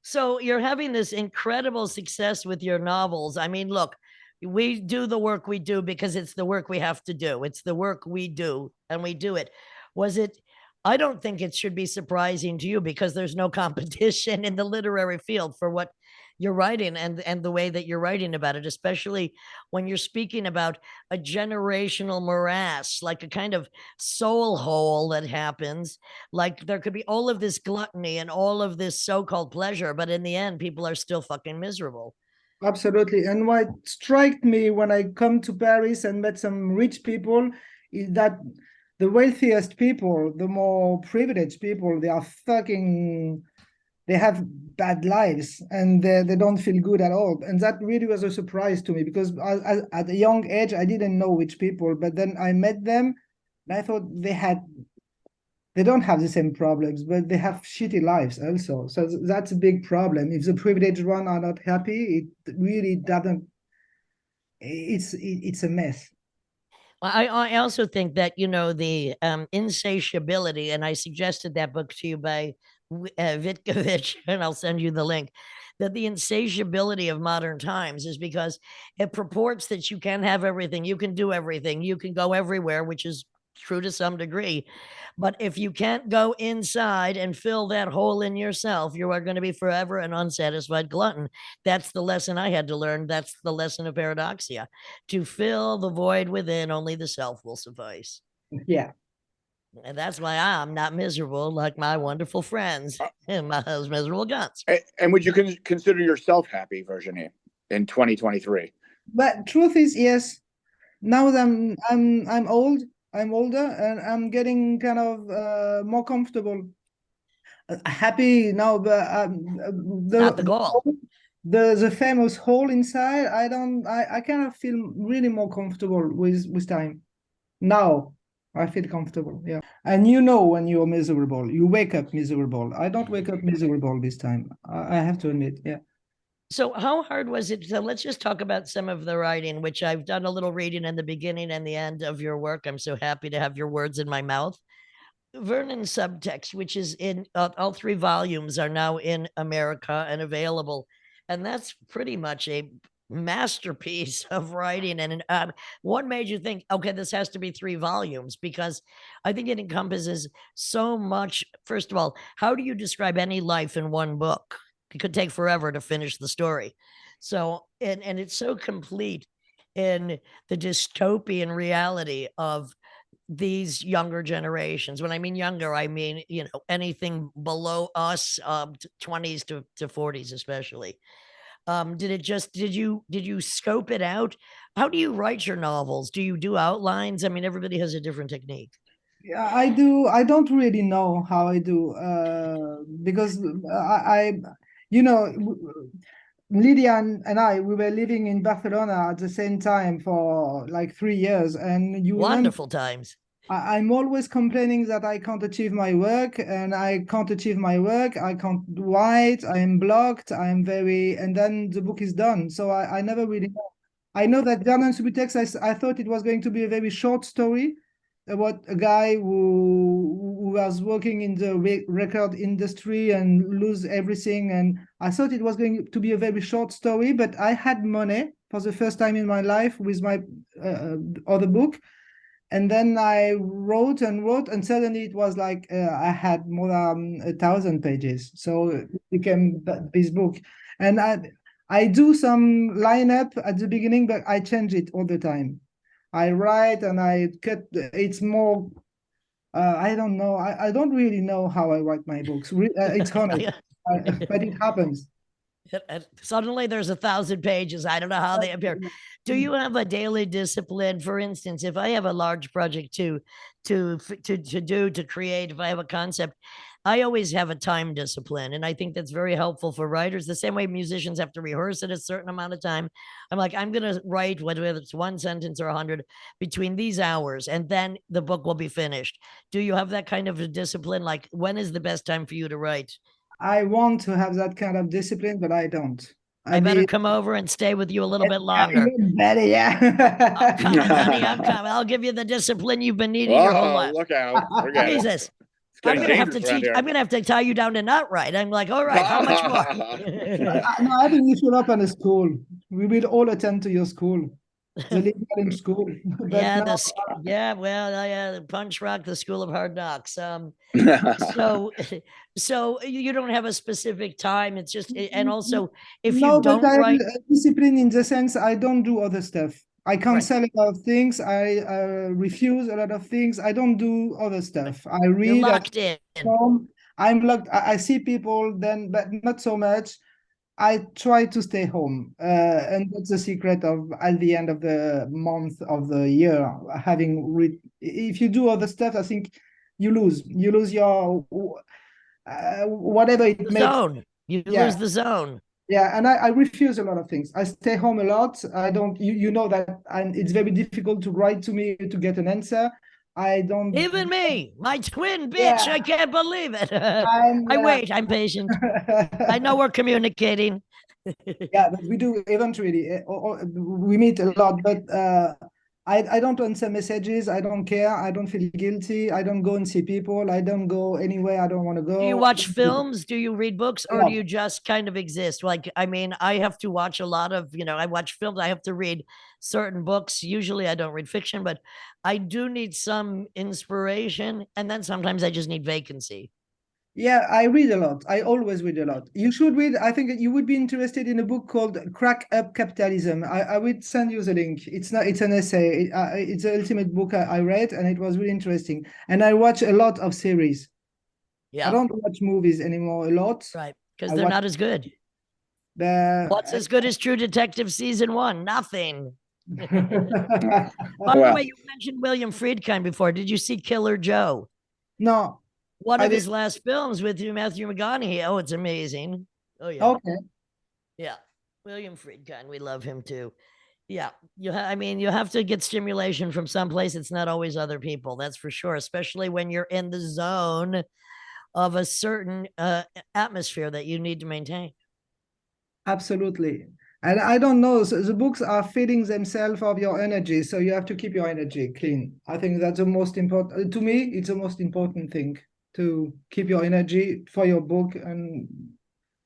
So you're having this incredible success with your novels. I mean, look, we do the work we do because it's the work we have to do. It's the work we do and we do it. Was it, I don't think it should be surprising to you because there's no competition in the literary field for what you're writing and the way that you're writing about it, especially when you're speaking about a generational morass, like a kind of soul hole that happens. Like there could be all of this gluttony and all of this so-called pleasure, but in the end, people are still fucking miserable. Absolutely. And what struck me when I come to Paris and met some rich people is that the wealthiest people, the more privileged people, they are fucking, they have bad lives and they don't feel good at all. And that really was a surprise to me because at a young age, I didn't know which people, but then I met them and I thought they don't have the same problems, but they have shitty lives also. So that's a big problem. If the privileged ones are not happy, it really doesn't, it's a mess. I also think that, you know, the insatiability, and I suggested that book to you by Vitkovich, and I'll send you the link, that the insatiability of modern times is because it purports that you can have everything, you can do everything, you can go everywhere, which is true to some degree. But if you can't go inside and fill that hole in yourself, you are going to be forever an unsatisfied glutton. That's the lesson I had to learn. That's the lesson of paradoxia. To fill the void within, only the self will suffice. Yeah. And that's why I'm not miserable like my wonderful friends and my miserable guns. And would you consider yourself happy, Virginie, in 2023? But truth is, yes. Now that I'm old, I'm older, and I'm getting kind of more comfortable. Happy now, but Not the goal. The famous hole inside, I kind of feel really more comfortable with time. Now I feel comfortable, yeah. And you know when you're miserable, you wake up miserable. I don't wake up miserable this time. I have to admit, yeah. So how hard was it? So let's just talk about some of the writing, which I've done a little reading in the beginning and the end of your work. I'm so happy to have your words in my mouth. Vernon Subtext, which is in all three volumes, are now in America and available. And that's pretty much a masterpiece of writing. And what made you think, okay, this has to be 3 volumes? Because I think it encompasses so much. First of all, how do you describe any life in one book? It could take forever to finish the story. So, and it's so complete in the dystopian reality of these younger generations. When I mean younger, I mean, you know, anything below us, 20s to 40s, especially. Did you scope it out? How do you write your novels? Do you do outlines? I mean, everybody has a different technique. Yeah, I do. I don't really know how I do because you know, Lydia and I, we were living in Barcelona at the same time for like 3 years. And you remember, Wonderful times. I'm always complaining that I can't achieve my work and I can't achieve my work. I can't write. I'm blocked. I'm very, and then the book is done. So I never really know. I know that Vernon Subutex, I thought it was going to be a very short story about a guy who was working in the record industry and lose everything. And I thought it was going to be a very short story, but I had money for the first time in my life with my other book. And then I wrote, and suddenly it was like I had more than 1,000 pages. So it became this book. And I do some lineup at the beginning, but I change it all the time. I write and I cut. It's more. I don't know. I don't really know how I write my books. It's honest, but it happens. Suddenly there's 1,000 pages. I don't know how they appear. Do you have a daily discipline? For instance, if I have a large project to create, if I have a concept, I always have a time discipline. And I think that's very helpful for writers. The same way musicians have to rehearse at a certain amount of time. I'm like, I'm going to write, whether it's 1 sentence or 100, between these hours, and then the book will be finished. Do you have that kind of a discipline? Like, when is the best time for you to write? I want to have that kind of discipline, but I don't. I better come over and stay with you a little bit longer. Better, yeah. I'm coming, honey. I'm coming. I'll give you the discipline you've been needing your whole life. Look out. Forget Jesus. it. It's I'm getting gonna have to dangerous around teach. here. I'm gonna have to tie you down to not right. I'm like, all right, how much more? No, I think you should open a school. We will all attend to your school, the Lincoln School. But Yeah, now, the Punch Rock, the School of Hard Knocks. So so you don't have a specific time. It's just, and also if you no, but don't I have write, a discipline in the sense I don't do other stuff. I right, cancel a lot of things. I refuse a lot of things. I don't do other stuff. I you're read at locked in. home. I'm locked. I see people then, but not so much. I try to stay home, and that's the secret of at the end of the month of the year. If you do other stuff, I think you lose. You lose your whatever it The makes. zone. You Yeah, lose the zone. yeah, and I refuse a lot of things. I stay home a lot. I don't. You know that, and it's very difficult to write to me to get an answer. I don't. Even me, my twin bitch. I Yeah, can't believe it. I'm. I wait. I'm patient. I know we're communicating. Yeah, but we do eventually. We meet a lot, but I don't answer messages. I don't care. I don't feel guilty. I don't go and see people. I don't go anywhere I don't want to Do you go. watch films? Do you read books? A Or do lot. you just kind of exist? Like, I mean, I have to watch a lot of, I watch films. I have to read certain books. Usually I don't read fiction, but I do need some inspiration. And then sometimes I just need vacancy. Yeah, I read a lot. I always read a lot. You should read. I think you would be interested in a book called "Crack Up Capitalism." I would send you the link. It's not. It's an essay. It's the ultimate book I read, and it was really interesting. And I watch a lot of series. I Yeah, don't watch movies anymore a lot. right. Because I they're watch not as good. What's the. as good as True Detective season one? Nothing. By the Well, way, you mentioned William Friedkin before. Did you see Killer Joe? No, One I of did. his last films with Matthew McConaughey. Oh, it's amazing. Oh yeah, Okay. yeah. William Friedkin, we love him too. Yeah, I mean, you have to get stimulation from someplace. It's not always other people. That's for sure. Especially when you're in the zone of a certain atmosphere that you need to maintain. Absolutely. And I don't know, so the books are feeding themselves of your energy, so you have to keep your energy clean. I think that's the most important, to me, it's the most important thing to keep your energy for your book. And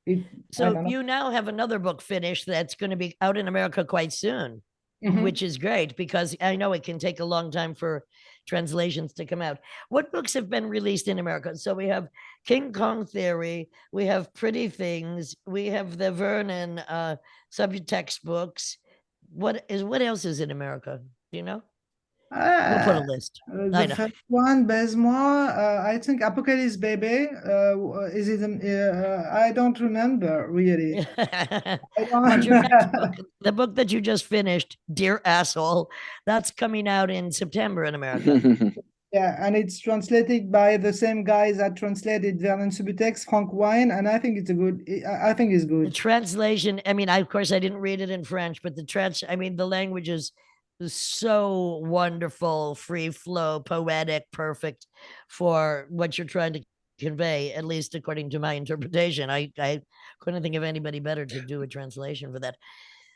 I So don't know. you now have another book finished that's going to be out in America quite soon, Mhm. which is great because I know it can take a long time for translations to come out. What books have been released in America? So we have King Kong Theory, we have Pretty Things, we have the Vernon subtext books. What else is in America? Do you know? We'll put a Uh, list. I the know. first one, Baise-moi, I think Apocalypse Baby, is it, I don't remember really. I But your next book, don't. the book that you just finished, Dear Asshole, that's coming out in September in America. Yeah, and it's translated by the same guys that translated Vernon Subutex, Frank Wine, and I think it's a good. I think it's The good. translation, I mean, of course I didn't read it in French, but I mean, the language is so wonderful, free flow, poetic, perfect for what you're trying to convey, at least according to my interpretation. I couldn't think of anybody better to do a translation for that.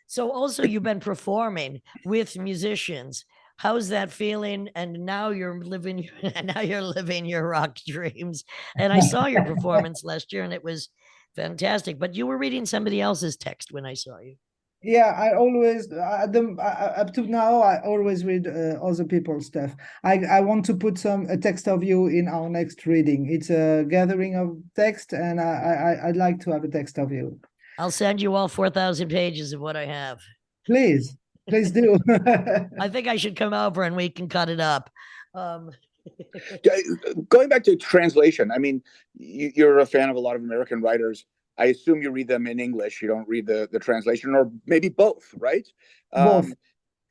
So also you've been performing with musicians. How's that feeling? And now you're living now you're living your rock dreams. And I saw your performance last year and it was fantastic. But you were reading somebody else's text when I saw you. Yeah, I always up to now I always read other people's stuff. I want to put a text of you in our next reading. It's a gathering of text, and I'd like to have a text of you. I'll send you all 4,000 pages of what I have. Please, please do. I think I should come over and we can cut it up. Going back to translation, I mean, you're a fan of a lot of American writers. I assume you read them in English. You don't read the translation, or maybe both, right? Both.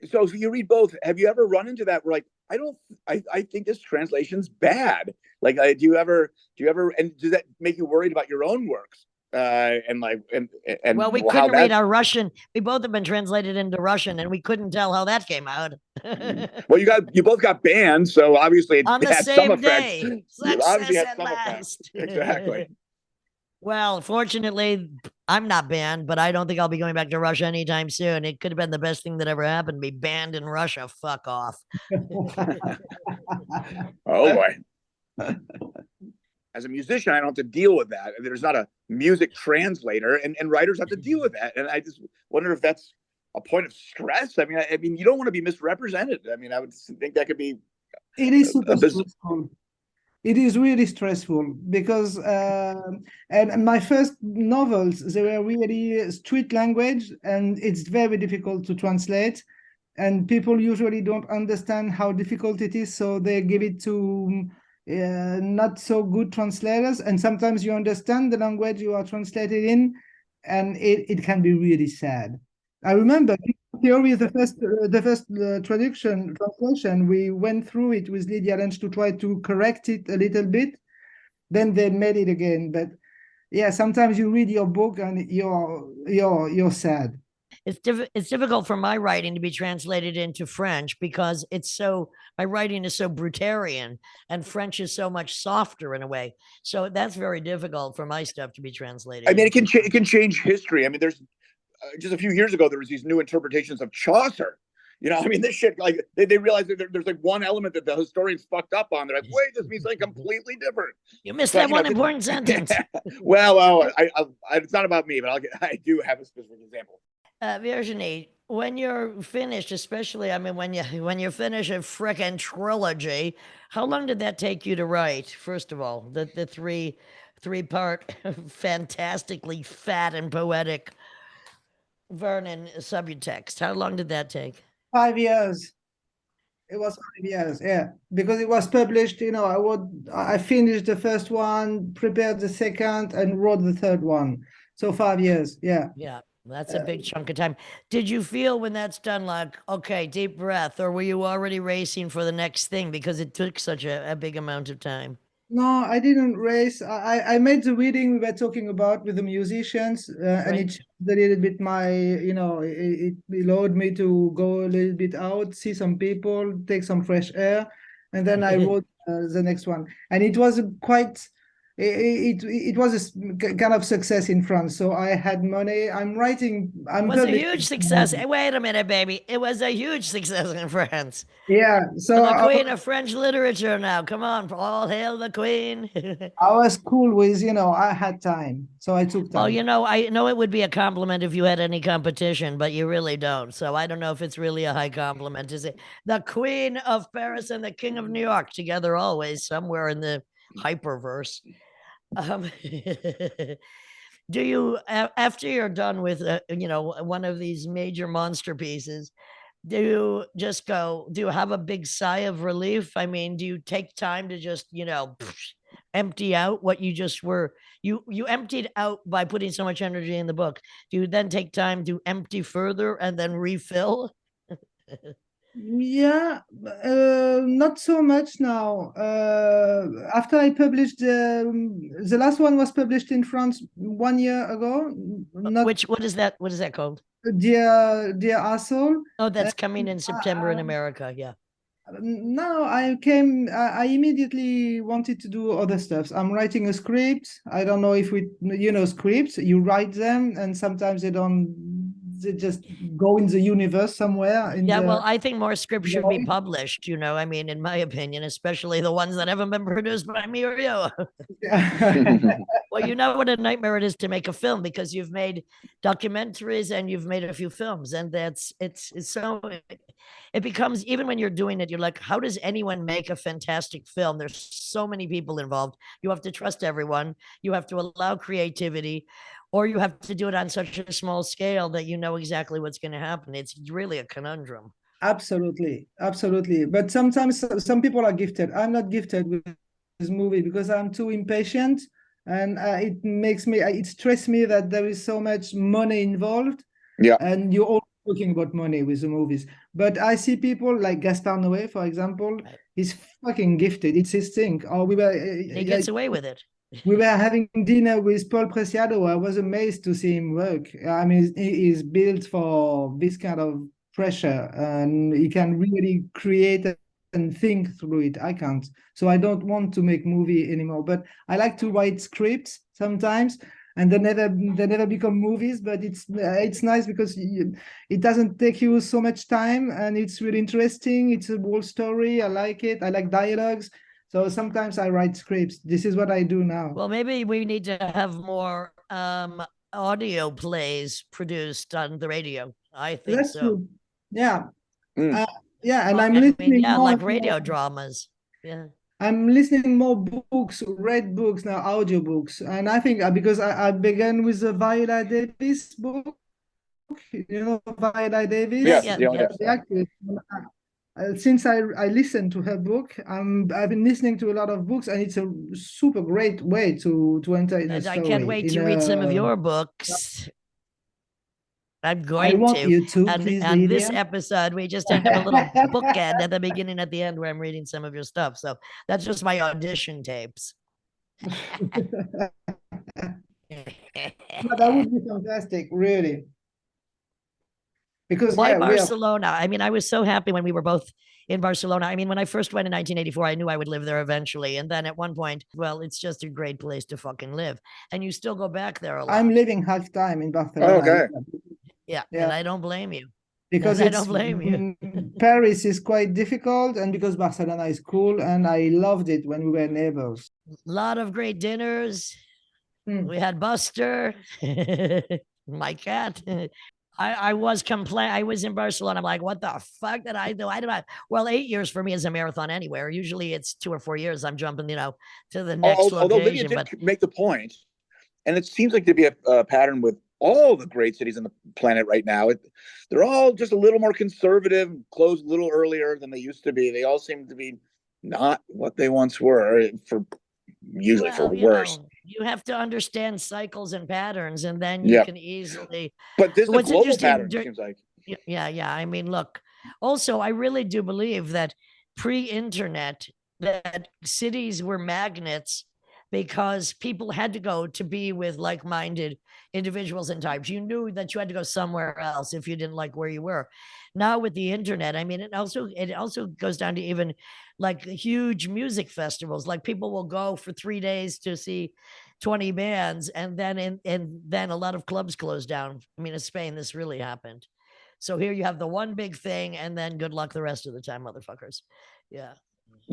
So if you read both, have you ever run into that where like, I think this translation's bad. Like, do you ever, and does that make you worried about your own works? And well, we couldn't read our Russian. We both have been translated into Russian, and we couldn't tell how that came out. Well, you both got banned, so obviously it on the had same some effect. day. Obviously Success had at some effect. last. Exactly. Well, fortunately, I'm not banned, but I don't think I'll be going back to Russia anytime soon. It could have been the best thing that ever happened to be banned in Russia. Fuck off. Oh boy. as a musician, I don't have to deal with that. There's not a music translator, and writers have to deal with that. And I just wonder if that's a point of stress. I mean, you don't want to be misrepresented. I mean, I would think that could be It is super a business. stressful. It is really stressful because, and my first novels, they were really street language, and it's very difficult to translate. And people usually don't understand how difficult it is, so they give it to not so good translators. And sometimes you understand the language you are translated in, and it can be really sad. I remember Theory, the first translation, we went through it with Lydia Lunch to try to correct it a little bit. Then they made it again. But yeah, sometimes you read your book and you're sad. It's difficult for my writing to be translated into French because my writing is so brutarian, and French is so much softer in a way. So that's very difficult for my stuff to be translated. I mean, it can change history. I mean, there's just a few years ago, there was these new interpretations of Chaucer. You know, I mean, this shit, like, they realized that there's like one element that the historians fucked up on. They're like, wait, this means something completely different. You missed that one important sentence. Well, it's not about me, but I do have a specific example. Virginie, when you're finished, especially, I mean, when you finish a frickin' trilogy, how long did that take you to write? First of all, the three-part, fantastically fat and poetic Vernon subtext. How long did that take? 5 years. It was 5 years, yeah, because it was published. You know, I finished the first one, prepared the second, and wrote the third one. So 5 years, yeah. Yeah, that's a big chunk of time. Did you feel when that's done, like, okay, deep breath, or were you already racing for the next thing because it took such a big amount of time? No, I didn't race. I made the reading we were talking about with the musicians, and it changed a little bit it allowed me to go a little bit out, see some people, take some fresh air, and then I wrote the next one. And it was it was a kind of success in France. So I had money. It was a huge success. Wait a minute, baby. It was a huge success in France. Yeah. So the queen of French literature now. Come on, all hail the queen. I was cool with, I had time. So I took time. Well, I know it would be a compliment if you had any competition, but you really don't. So I don't know if it's really a high compliment. Is it the queen of Paris and the king of New York together always somewhere in the hyperverse? Do you, after you're done with one of these major monster pieces, do you have a big sigh of relief? I mean, do you take time to just empty out what you just were, you emptied out by putting so much energy in the book? Do you then take time to empty further and then refill? Yeah, not so much now. After I published the last one was published in France 1 year ago. What is that? What is that called? Dear Asshole. Oh, that's coming in September in America. Yeah. No, I immediately wanted to do other stuff. I'm writing a script. I don't know if scripts, you write them and sometimes they just go in the universe somewhere. Well, I think more scripts should be published, I mean, in my opinion, especially the ones that haven't been produced by me or you. Well, you know what a nightmare it is to make a film, because you've made documentaries and you've made a few films, and it becomes, even when you're doing it, you're like, how does anyone make a fantastic film? There's so many people involved. You have to trust everyone. You have to allow creativity, or you have to do it on such a small scale that you know exactly what's going to happen. It's really a conundrum. Absolutely. But sometimes some people are gifted. I'm not gifted with this movie because I'm too impatient, and it stresses me that there is so much money involved. Yeah. And you're all talking about money with the movies. But I see people like Gaspar Noé, for example. He's fucking gifted. It's his thing. Or he gets away with it. We were having dinner with Paul Preciado. I was amazed to see him work. I mean, he is built for this kind of pressure, and he can really create and think through it. I can't. So I don't want to make movie anymore. But I like to write scripts sometimes, and they never become movies. But it's nice because it doesn't take you so much time, and it's really interesting. It's a whole story. I like it. I like dialogues. So sometimes I write scripts. This is what I do now. Well, maybe we need to have more audio plays produced on the radio. I think That's so. true. Yeah. Mm. Yeah, and Well, I'm I mean, listening yeah, more like and radio more. dramas. Yeah. I'm listening more books, read books now, audiobooks. And I think because I began with the Viola Davis book, you know, Viola Davis, Yeah, Yes, yeah, yeah, yeah. yes. the actress. Since I listened to her book, I've been listening to a lot of books, and it's a super great way to enter in a And I story. can't wait to read some of your books. I'm I going want to. you to, And please, on this Lydia. episode, we just have a little bookend at the beginning and at the end where I'm reading some of your stuff. So that's just my audition tapes. But that would be fantastic, really. Because Why yeah, we are. Barcelona? I mean, I was so happy when we were both in Barcelona. I mean, when I first went in 1984, I knew I would live there eventually. And then at one point, well, it's just a great place to fucking live. And you still go back there a lot. I'm living half time in Oh, Barcelona. okay. Yeah, Yeah. and I don't blame you. Because I it's don't blame you. Paris is quite difficult, and because Barcelona is cool, and I loved it when we were neighbors. A lot of great dinners. Hmm. We had Buster, my cat. I was I was in Barcelona. I'm like, what the fuck did I do? I don't know. Well, 8 years for me is a marathon anywhere. Usually it's 2 or 4 years. I'm jumping, to the next Although Lydia location. did But make the point, and it seems like to be a pattern with all the great cities on the planet right now. They're all just a little more conservative, closed a little earlier than they used to be. They all seem to be not what they once were, usually for worse. You have to understand cycles and patterns, and then you Yeah. can easily. But this is a What's global interesting, pattern, it seems like. yeah. I mean, look. Also, I really do believe that pre-internet, that cities were magnets because people had to go to be with like-minded individuals and types. You knew that you had to go somewhere else if you didn't like where you were. Now with the internet, I mean, it also goes down to even like huge music festivals. Like people will go for 3 days to see 20 bands, and then a lot of clubs close down. I mean, in Spain, this really happened. So here you have the one big thing, and then good luck the rest of the time, motherfuckers. Yeah.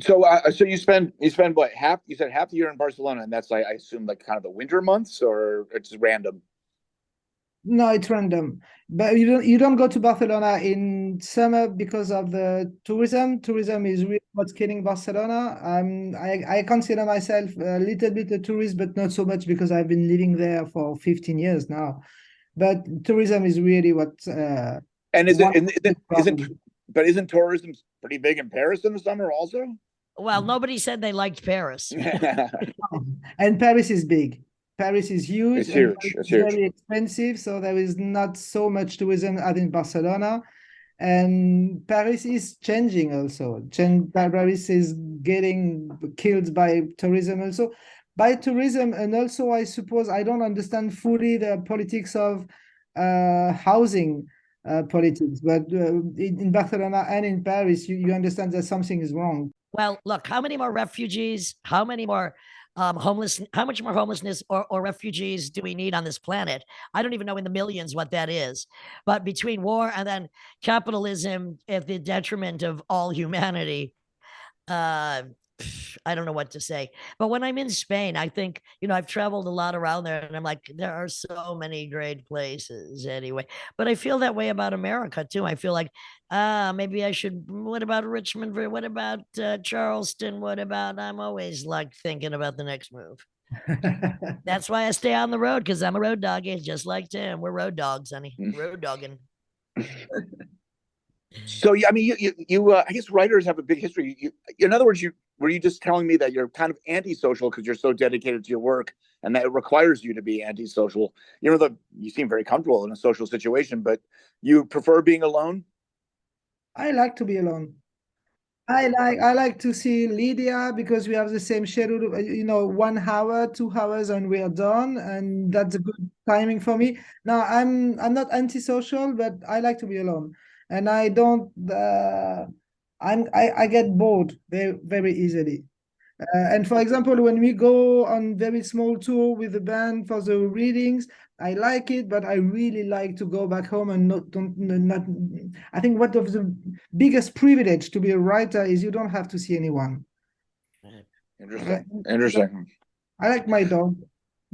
So, so you spend what, half? You said half the year in Barcelona, and that's, I assume, like kind of the winter months, or it's random. No, it's random. But you don't go to Barcelona in summer because of the tourism. Tourism is really what's killing Barcelona. I consider myself a little bit a tourist, but not so much because I've been living there for 15 years now. But tourism is really what. And isn't tourism pretty big in Paris in the summer also? Well, nobody said they liked Paris. And Paris is big. Paris is huge. It's huge. It's huge. Very expensive, so there is not so much tourism as in Barcelona. And Paris is changing also. Paris is getting killed by tourism also. By tourism, and also I suppose I don't understand fully the politics of housing politics, but in Barcelona and in Paris, you understand that something is wrong. Well, look, how many more refugees, how many more how much more homelessness or refugees do we need on this planet? I don't even know in the millions what that is. But between war and then capitalism at the detriment of all humanity, I don't know what to say. But when I'm in Spain, I think, I've traveled a lot around there, and I'm like, there are so many great places anyway. But I feel that way about America too. I feel like, maybe I should, what about Richmond? What about Charleston? I'm always like thinking about the next move. That's why I stay on the road, because I'm a road dog, just like Tim. We're road dogs, honey. Road dogging. So, yeah, I mean, you I guess writers have a big history. In other words, were you just telling me that you're kind of antisocial because you're so dedicated to your work, and that it requires you to be antisocial? You seem very comfortable in a social situation, but you prefer being alone? I like to be alone. I like to see Lydia because we have the same schedule, 1 hour, 2 hours, and we are done, and that's a good timing for me. Now I'm not antisocial, but I like to be alone, and I don't. I get bored very very easily. And for example, when we go on very small tour with the band for the readings, I like it, but I really like to go back home and not. I think one of the biggest privilege to be a writer is you don't have to see anyone. Interesting. I like my dog.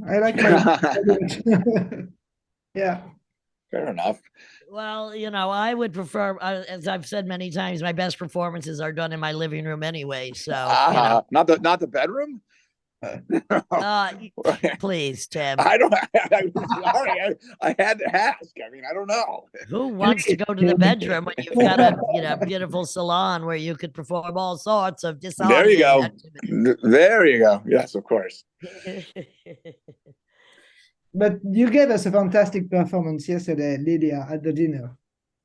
I like my yeah. Fair enough. Well, I would prefer, as I've said many times, my best performances are done in my living room anyway. So, not the bedroom. Please, Tim. I don't. I'm sorry. I had to ask. I mean, I don't know. Who wants to go to the bedroom when you've got a beautiful salon where you could perform all sorts of There you disarming go. activities? There you go. Yes, of course. But you gave us a fantastic performance yesterday, Lydia, at the dinner.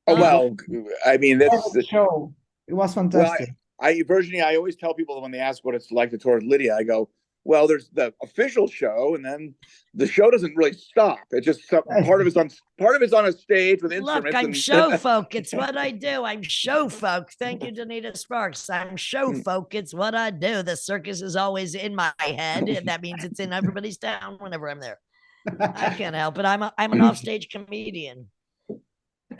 Oh well, I mean that's the show. It was fantastic. Well, Virginie, I always tell people when they ask what it's like to tour with Lydia, I go, well, there's the official show, and then the show doesn't really stop. It's just part of it's on a stage with instruments. Look, I'm show folk. It's what I do. I'm show folk. Thank you, Danita Sparks. I'm show folk. It's what I do. The circus is always in my head, and that means it's in everybody's town whenever I'm there. I can't help it. I'm an offstage comedian.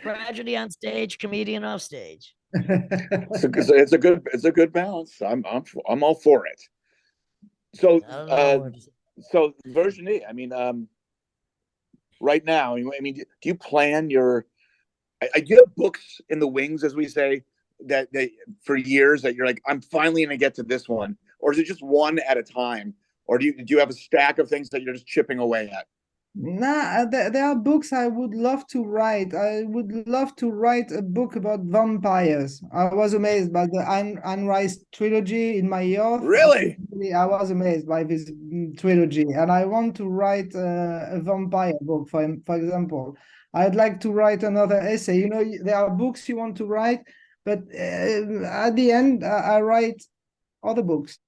Tragedy on stage, comedian off stage. It's a good balance. I'm all for it. So so Virginie, I mean, right now, I mean, do you plan your? Do you have books in the wings, as we say, that for years that you're like, I'm finally going to get to this one, or is it just one at a time, or do you have a stack of things that you're just chipping away at? Nah, there are books I would love to write. I would love to write a book about vampires. I was amazed by the Anne Rice trilogy in my youth. Really? I was amazed by this trilogy, and I want to write a vampire book, for example. I'd like to write another essay. There are books you want to write, but at the end, I write other books.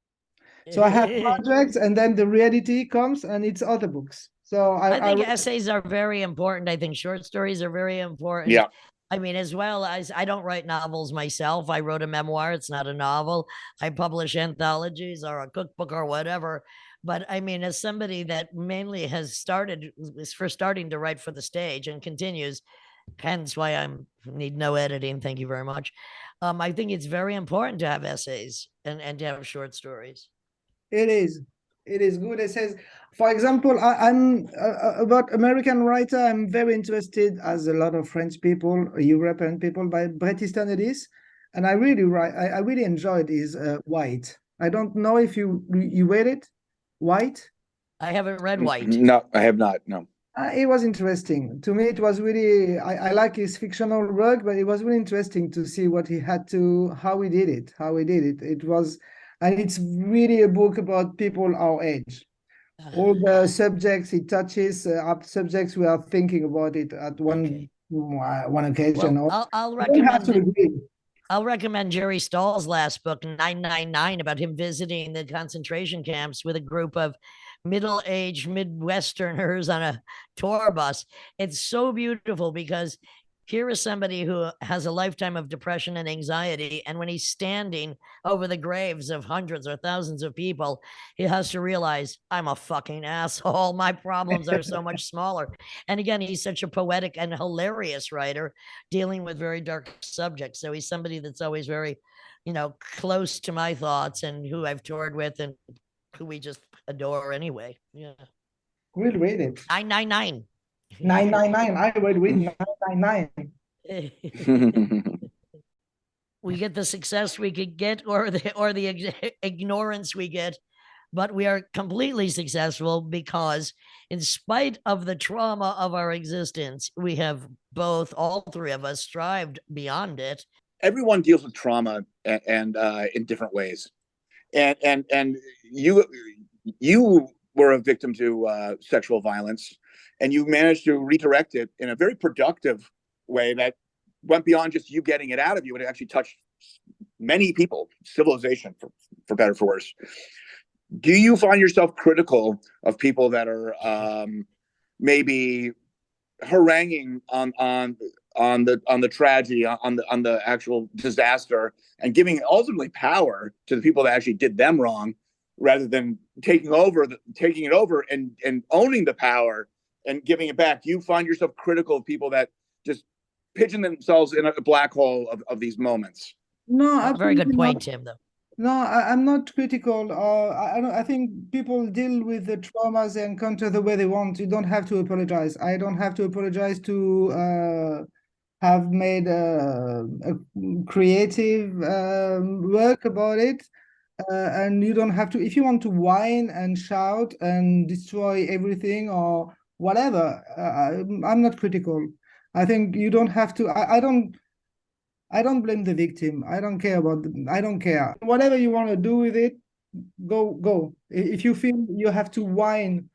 So I have projects, and then the reality comes, and it's other books. So I think essays are very important. I think short stories are very important. Yeah. I mean, as well as I don't write novels myself. I wrote a memoir. It's not a novel. I publish anthologies or a cookbook or whatever. But I mean, as somebody that mainly is starting to write for the stage and continues, hence why I need no editing. Thank you very much. I think it's very important to have essays and to have short stories. It is. It is good. It says, for example, I'm about American writer. I'm very interested, as a lot of French people, European people, by Bret Easton Ellis, and I really enjoyed his White. I don't know if you read it, White. I haven't read White. No, I have not. No. It was interesting to me. It was really I like his fictional work, but it was really interesting to see how he did it. It was. And it's really a book about people our age. All the subjects he touches are subjects we are thinking about it at one occasion. Well, I'll recommend Jerry Stahl's last book, 999, about him visiting the concentration camps with a group of middle-aged Midwesterners on a tour bus. It's so beautiful because here is somebody who has a lifetime of depression and anxiety. And when he's standing over the graves of hundreds or thousands of people, he has to realize, I'm a fucking asshole. My problems are so much smaller. And again, he's such a poetic and hilarious writer dealing with very dark subjects. So he's somebody that's always very, close to my thoughts and who I've toured with and who we just adore anyway. Yeah. We'll read it. 999. 999. I would read 999. We get the success we could get, or the ignorance we get, but we are completely successful because, in spite of the trauma of our existence, we have all three of us, strived beyond it. Everyone deals with trauma and in different ways, and you were a victim to sexual violence. And you managed to redirect it in a very productive way that went beyond just you getting it out of you. It actually touched many people, civilization, for better or for worse. Do you find yourself critical of people that are maybe haranguing on the tragedy, on the actual disaster, and giving ultimately power to the people that actually did them wrong, rather than taking it over and owning the power and giving it back? Do you find yourself critical of people that just pigeon themselves in a black hole of these moments? No, very good point, Tim, though. No, I'm not critical. I think people deal with the traumas they encounter the way they want. You don't have to apologize. I don't have to apologize to have made a creative work about it. And you don't have to, if you want to whine and shout and destroy everything or whatever, I'm not critical. I think you don't have to, I don't blame the victim. I don't care about I don't care. Whatever you want to do with it, go. If you feel you have to whine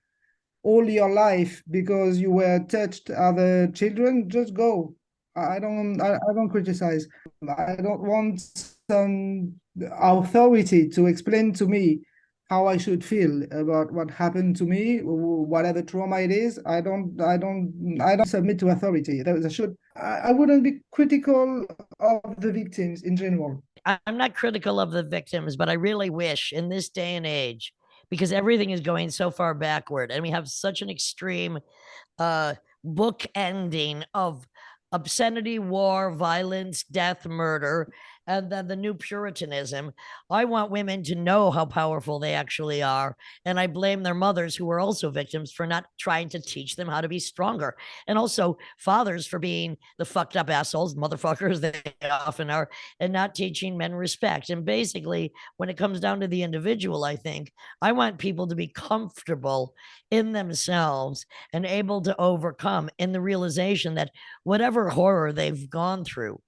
all your life because you were touched other children, just go. I don't criticize. I don't want some authority to explain to me how I should feel about what happened to me, whatever trauma it is. I don't submit to authority. There should I wouldn't be critical of the victims in general. I'm not critical of the victims, but I really wish in this day and age, because everything is going so far backward and we have such an extreme book ending of obscenity, war, violence, death, murder, and then the new Puritanism. I want women to know how powerful they actually are. And I blame their mothers, who were also victims, for not trying to teach them how to be stronger. And also fathers for being the fucked up assholes, motherfuckers they often are, and not teaching men respect. And basically, when it comes down to the individual, I think I want people to be comfortable in themselves and able to overcome in the realization that whatever horror they've gone through,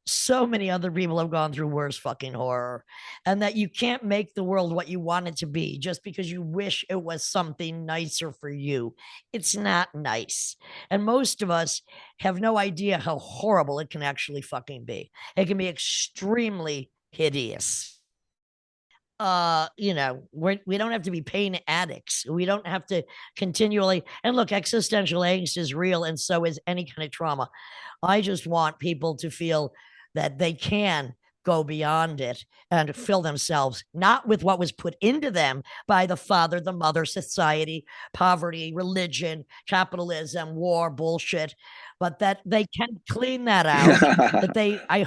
so many other people have gone through worse fucking horror, and that you can't make the world what you want it to be just because you wish it was something nicer for you. It's not nice. And most of us have no idea how horrible it can actually fucking be. It can be extremely hideous. We don't have to be pain addicts. We don't have to continually, and look, existential angst is real, and so is any kind of trauma. I just want people to feel that they can go beyond it and fill themselves not with what was put into them by the father, the mother, society, poverty, religion, capitalism, war, bullshit, but that they can clean that out. That they, I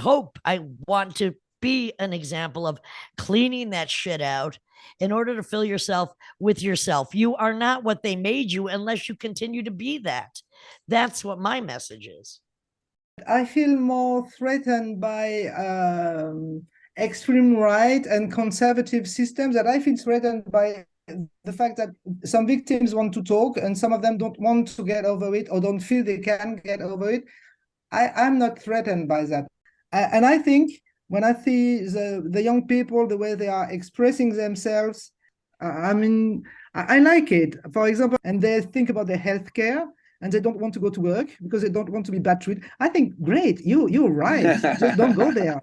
want to be an example of cleaning that shit out in order to fill yourself with yourself. You are not what they made you unless you continue to be that. That's what my message is. I feel more threatened by extreme right and conservative systems, that I feel threatened by the fact that some victims want to talk and some of them don't want to get over it or don't feel they can get over it. I'm not threatened by that. And I think when I see the young people, the way they are expressing themselves, I mean, I like it. For example, and they think about their healthcare and they don't want to go to work because they don't want to be bad treated. I think, great, you're right. Just don't go there.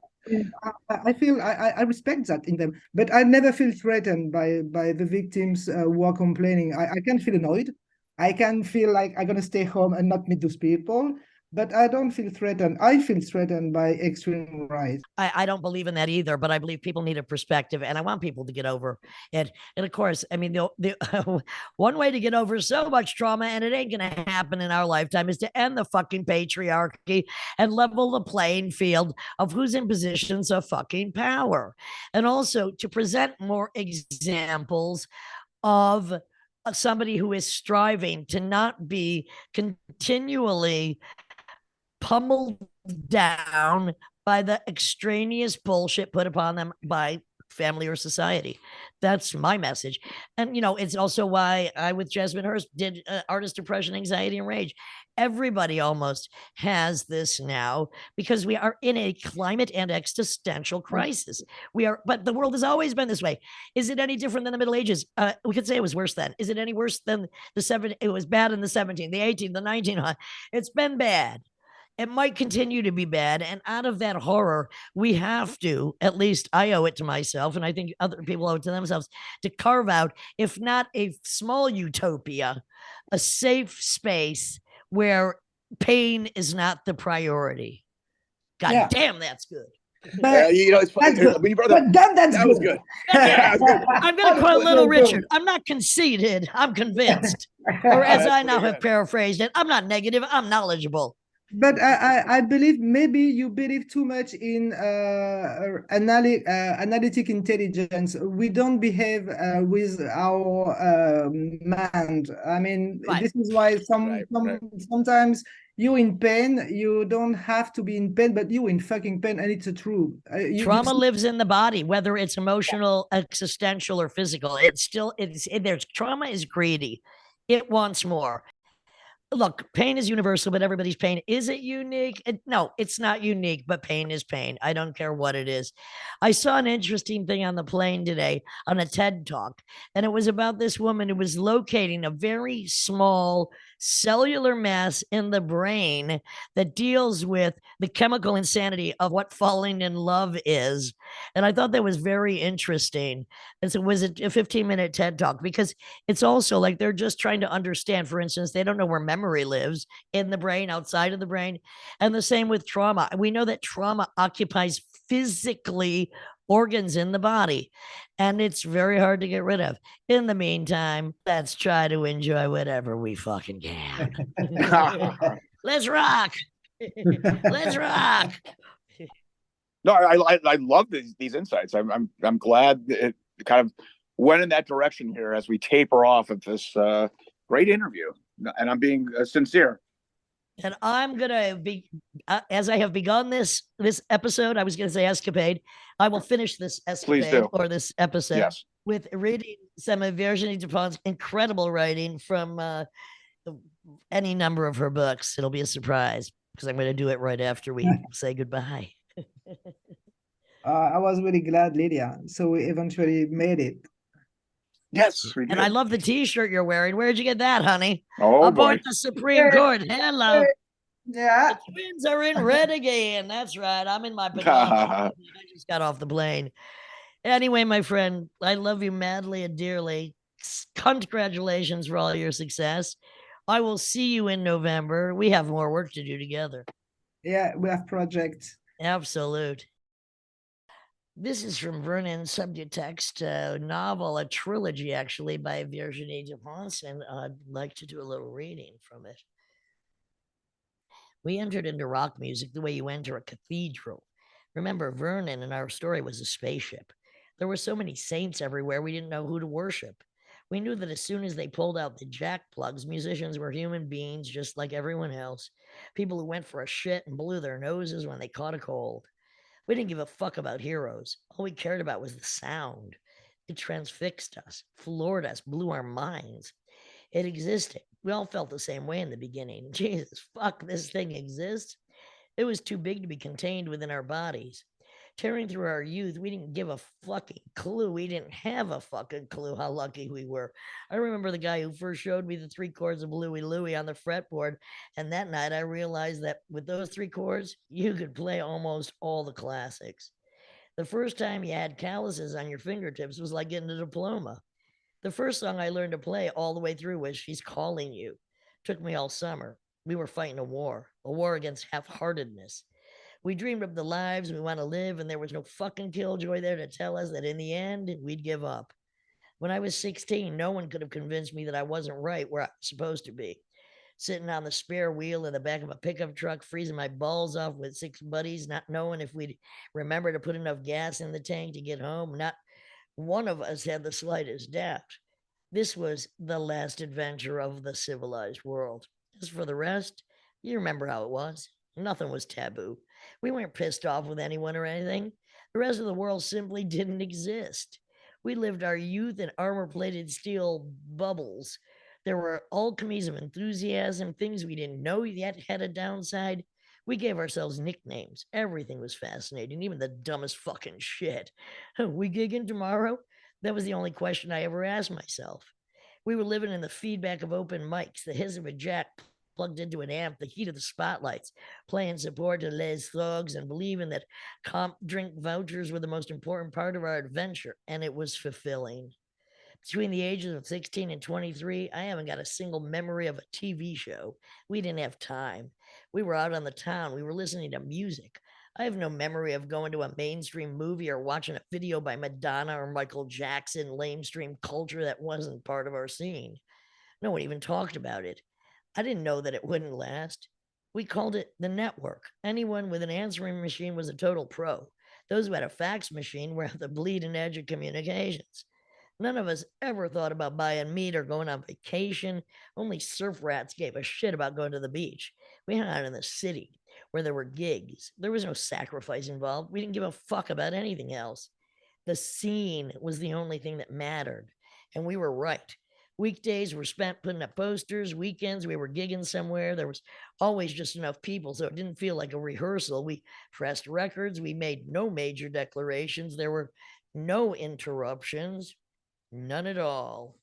I feel I respect that in them, but I never feel threatened by the victims who are complaining. I can feel annoyed. I can feel like I'm gonna stay home and not meet those people, but I don't feel threatened. I feel threatened by extreme right. I don't believe in that either, but I believe people need a perspective, and I want people to get over it. And of course, I mean, the one way to get over so much trauma, and it ain't going to happen in our lifetime, is to end the fucking patriarchy and level the playing field of who's in positions of fucking power, and also to present more examples of somebody who is striving to not be continually pummeled down by the extraneous bullshit put upon them by family or society. That's my message. And, it's also why I, with Jasmine Hurst, did Artist Depression, Anxiety, and Rage. Everybody almost has this now because we are in a climate and existential crisis. But the world has always been this way. Is it any different than the Middle Ages? We could say it was worse then. Is it any worse than the 70s? It was bad in the 17th, the 18th, the 19th. It's been bad. It might continue to be bad. And out of that horror, we have to, at least I owe it to myself, and I think other people owe it to themselves, to carve out, if not a small utopia, a safe space where pain is not the priority. God damn, that's good. But, it's funny. When you brought that was good. I'm going to quote Little Richard. I'm not conceited. I'm convinced. Or as I now have paraphrased it, I'm not negative. I'm knowledgeable. But I believe maybe you believe too much in analytic intelligence. We don't behave with our mind. I mean, Right. this is why Right. sometimes you in pain, you don't have to be in pain, but you in fucking pain, and it's a true. You Trauma lives in the body, whether it's emotional, existential, or physical. There's trauma is greedy. It wants more. Look, pain is universal, but everybody's pain. Is it unique? No, it's not unique, but pain is pain. I don't care what it is. I saw an interesting thing on the plane today on a TED talk, and it was about this woman who was locating a very small cellular mass in the brain that deals with the chemical insanity of what falling in love is. And I thought that was very interesting. And so it was a 15-minute TED talk because it's also like they're just trying to understand. For instance, they don't know where memory lives in the brain, outside of the brain. And the same with trauma. We know that trauma occupies physically organs in the body, and it's very hard to get rid of. In the meantime, let's try to enjoy whatever we fucking can. Let's rock. Let's rock. No, I love these insights. I'm glad it kind of went in that direction here as we taper off of this great interview, and I'm being sincere. And I'm gonna be, as I have begun this episode. I was gonna say escapade. I will finish this Please escapade do. or this episode Yes. with reading some of Virginie Despentes' incredible writing from any number of her books. It'll be a surprise because I'm going to do it right after we say goodbye. I was really glad, Lydia. So we eventually made it. Yes, we did. And I love the T-shirt you're wearing. Where'd you get that, honey? Oh Aboard boy. the Supreme Court. Hello. Yeah. The twins are in red again. That's right. I'm in my pajamas. I just got off the plane. Anyway, my friend, I love you madly and dearly. Congratulations for all your success. I will see you in November. We have more work to do together. Yeah, we have projects. Absolute. This is from Vernon's subject text novel, a trilogy actually by Virginie Despentes, and I'd like to do a little reading from it. We entered into rock music the way you enter a cathedral. Remember, Vernon in our story was a spaceship. There were so many saints everywhere, we didn't know who to worship. We knew that as soon as they pulled out the jack plugs, musicians were human beings just like everyone else. People who went for a shit and blew their noses when they caught a cold. We didn't give a fuck about heroes. All we cared about was the sound. It transfixed us, floored us, blew our minds. It existed. We all felt the same way in the beginning. Jesus, fuck, this thing exists. It was too big to be contained within our bodies. Tearing through our youth, we didn't give a fucking clue. We didn't have a fucking clue how lucky we were. I remember the guy who first showed me the 3 chords of Louie Louie on the fretboard, and that night I realized that with those 3 chords, you could play almost all the classics. The first time you had calluses on your fingertips was like getting a diploma. The first song I learned to play all the way through was She's Calling You. Took me all summer. We were fighting a war against half heartedness. We dreamed of the lives we want to live, and there was no fucking killjoy there to tell us that in the end, we'd give up. When I was 16, no one could have convinced me that I wasn't right where I was supposed to be. Sitting on the spare wheel in the back of a pickup truck, freezing my balls off with 6 buddies, not knowing if we'd remember to put enough gas in the tank to get home. Not one of us had the slightest doubt. This was the last adventure of the civilized world. As for the rest, you remember how it was. Nothing was taboo. We weren't pissed off with anyone or anything. The rest of the world simply didn't exist. We lived our youth in armor plated steel bubbles. There were alchemies of enthusiasm, things we didn't know yet had a downside. We gave ourselves nicknames. Everything was fascinating, even the dumbest fucking shit. We gigging tomorrow? That was the only question I ever asked myself. We were living in the feedback of open mics, the hiss of a jack plugged into an amp, the heat of the spotlights, playing support to Les Thugs and believing that comp drink vouchers were the most important part of our adventure, and it was fulfilling. Between the ages of 16 and 23, I haven't got a single memory of a TV show. We didn't have time. We were out on the town. We were listening to music. I have no memory of going to a mainstream movie or watching a video by Madonna or Michael Jackson, lamestream culture that wasn't part of our scene. No one even talked about it. I didn't know that it wouldn't last. We called it the network. Anyone with an answering machine was a total pro. Those who had a fax machine were at the bleeding edge of communications. None of us ever thought about buying meat or going on vacation. Only surf rats gave a shit about going to the beach. We hung out in the city where there were gigs. There was no sacrifice involved. We didn't give a fuck about anything else. The scene was the only thing that mattered. And we were right. Weekdays were spent putting up posters. Weekends, we were gigging somewhere. There was always just enough people, so it didn't feel like a rehearsal. We pressed records. We made no major declarations. There were no interruptions. None at all.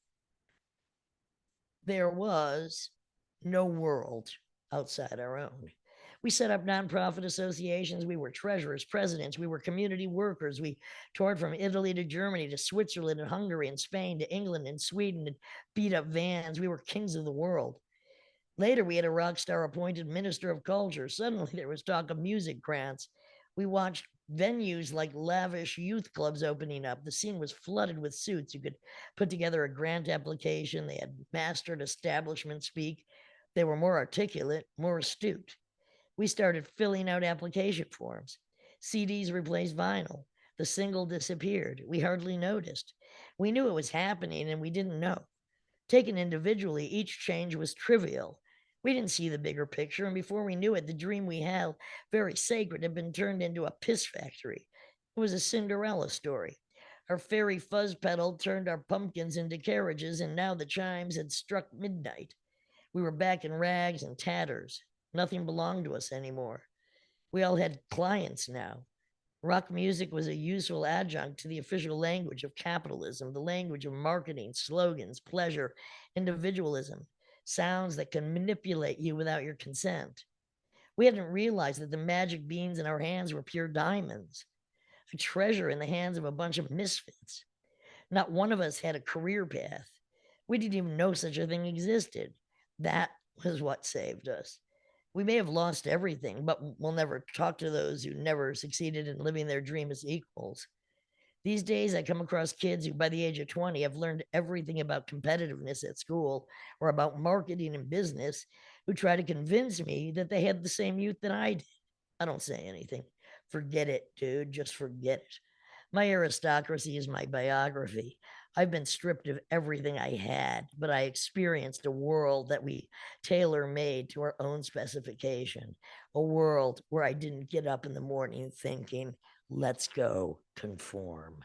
There was no world outside our own. We set up nonprofit associations. We were treasurers, presidents. We were community workers. We toured from Italy to Germany to Switzerland and Hungary and Spain to England and Sweden and beat up vans. We were kings of the world. Later, we had a rock star appointed minister of culture. Suddenly, there was talk of music grants. We watched venues like lavish youth clubs opening up. The scene was flooded with suits who could put together a grant application. They had mastered establishment speak. They were more articulate, more astute. We started filling out application forms. CDs replaced vinyl. The single disappeared. We hardly noticed. We knew it was happening and we didn't know. Taken individually, each change was trivial. We didn't see the bigger picture, and before we knew it, the dream we held, very sacred, had been turned into a piss factory. It was a Cinderella story. Our fairy fuzz pedal turned our pumpkins into carriages, and now the chimes had struck midnight. We were back in rags and tatters. Nothing belonged to us anymore. We all had clients now. Rock music was a useful adjunct to the official language of capitalism, the language of marketing, slogans, pleasure, individualism, sounds that can manipulate you without your consent. We hadn't realized that the magic beans in our hands were pure diamonds, a treasure in the hands of a bunch of misfits. Not one of us had a career path. We didn't even know such a thing existed. That was what saved us. We may have lost everything, but we'll never talk to those who never succeeded in living their dream as equals. These days, I come across kids who, by the age of 20, have learned everything about competitiveness at school or about marketing and business, who try to convince me that they had the same youth that I did. I don't say anything. Forget it, dude. Just forget it. My aristocracy is my biography. I've been stripped of everything I had, but I experienced a world that we tailor made to our own specification. A world where I didn't get up in the morning thinking, let's go conform.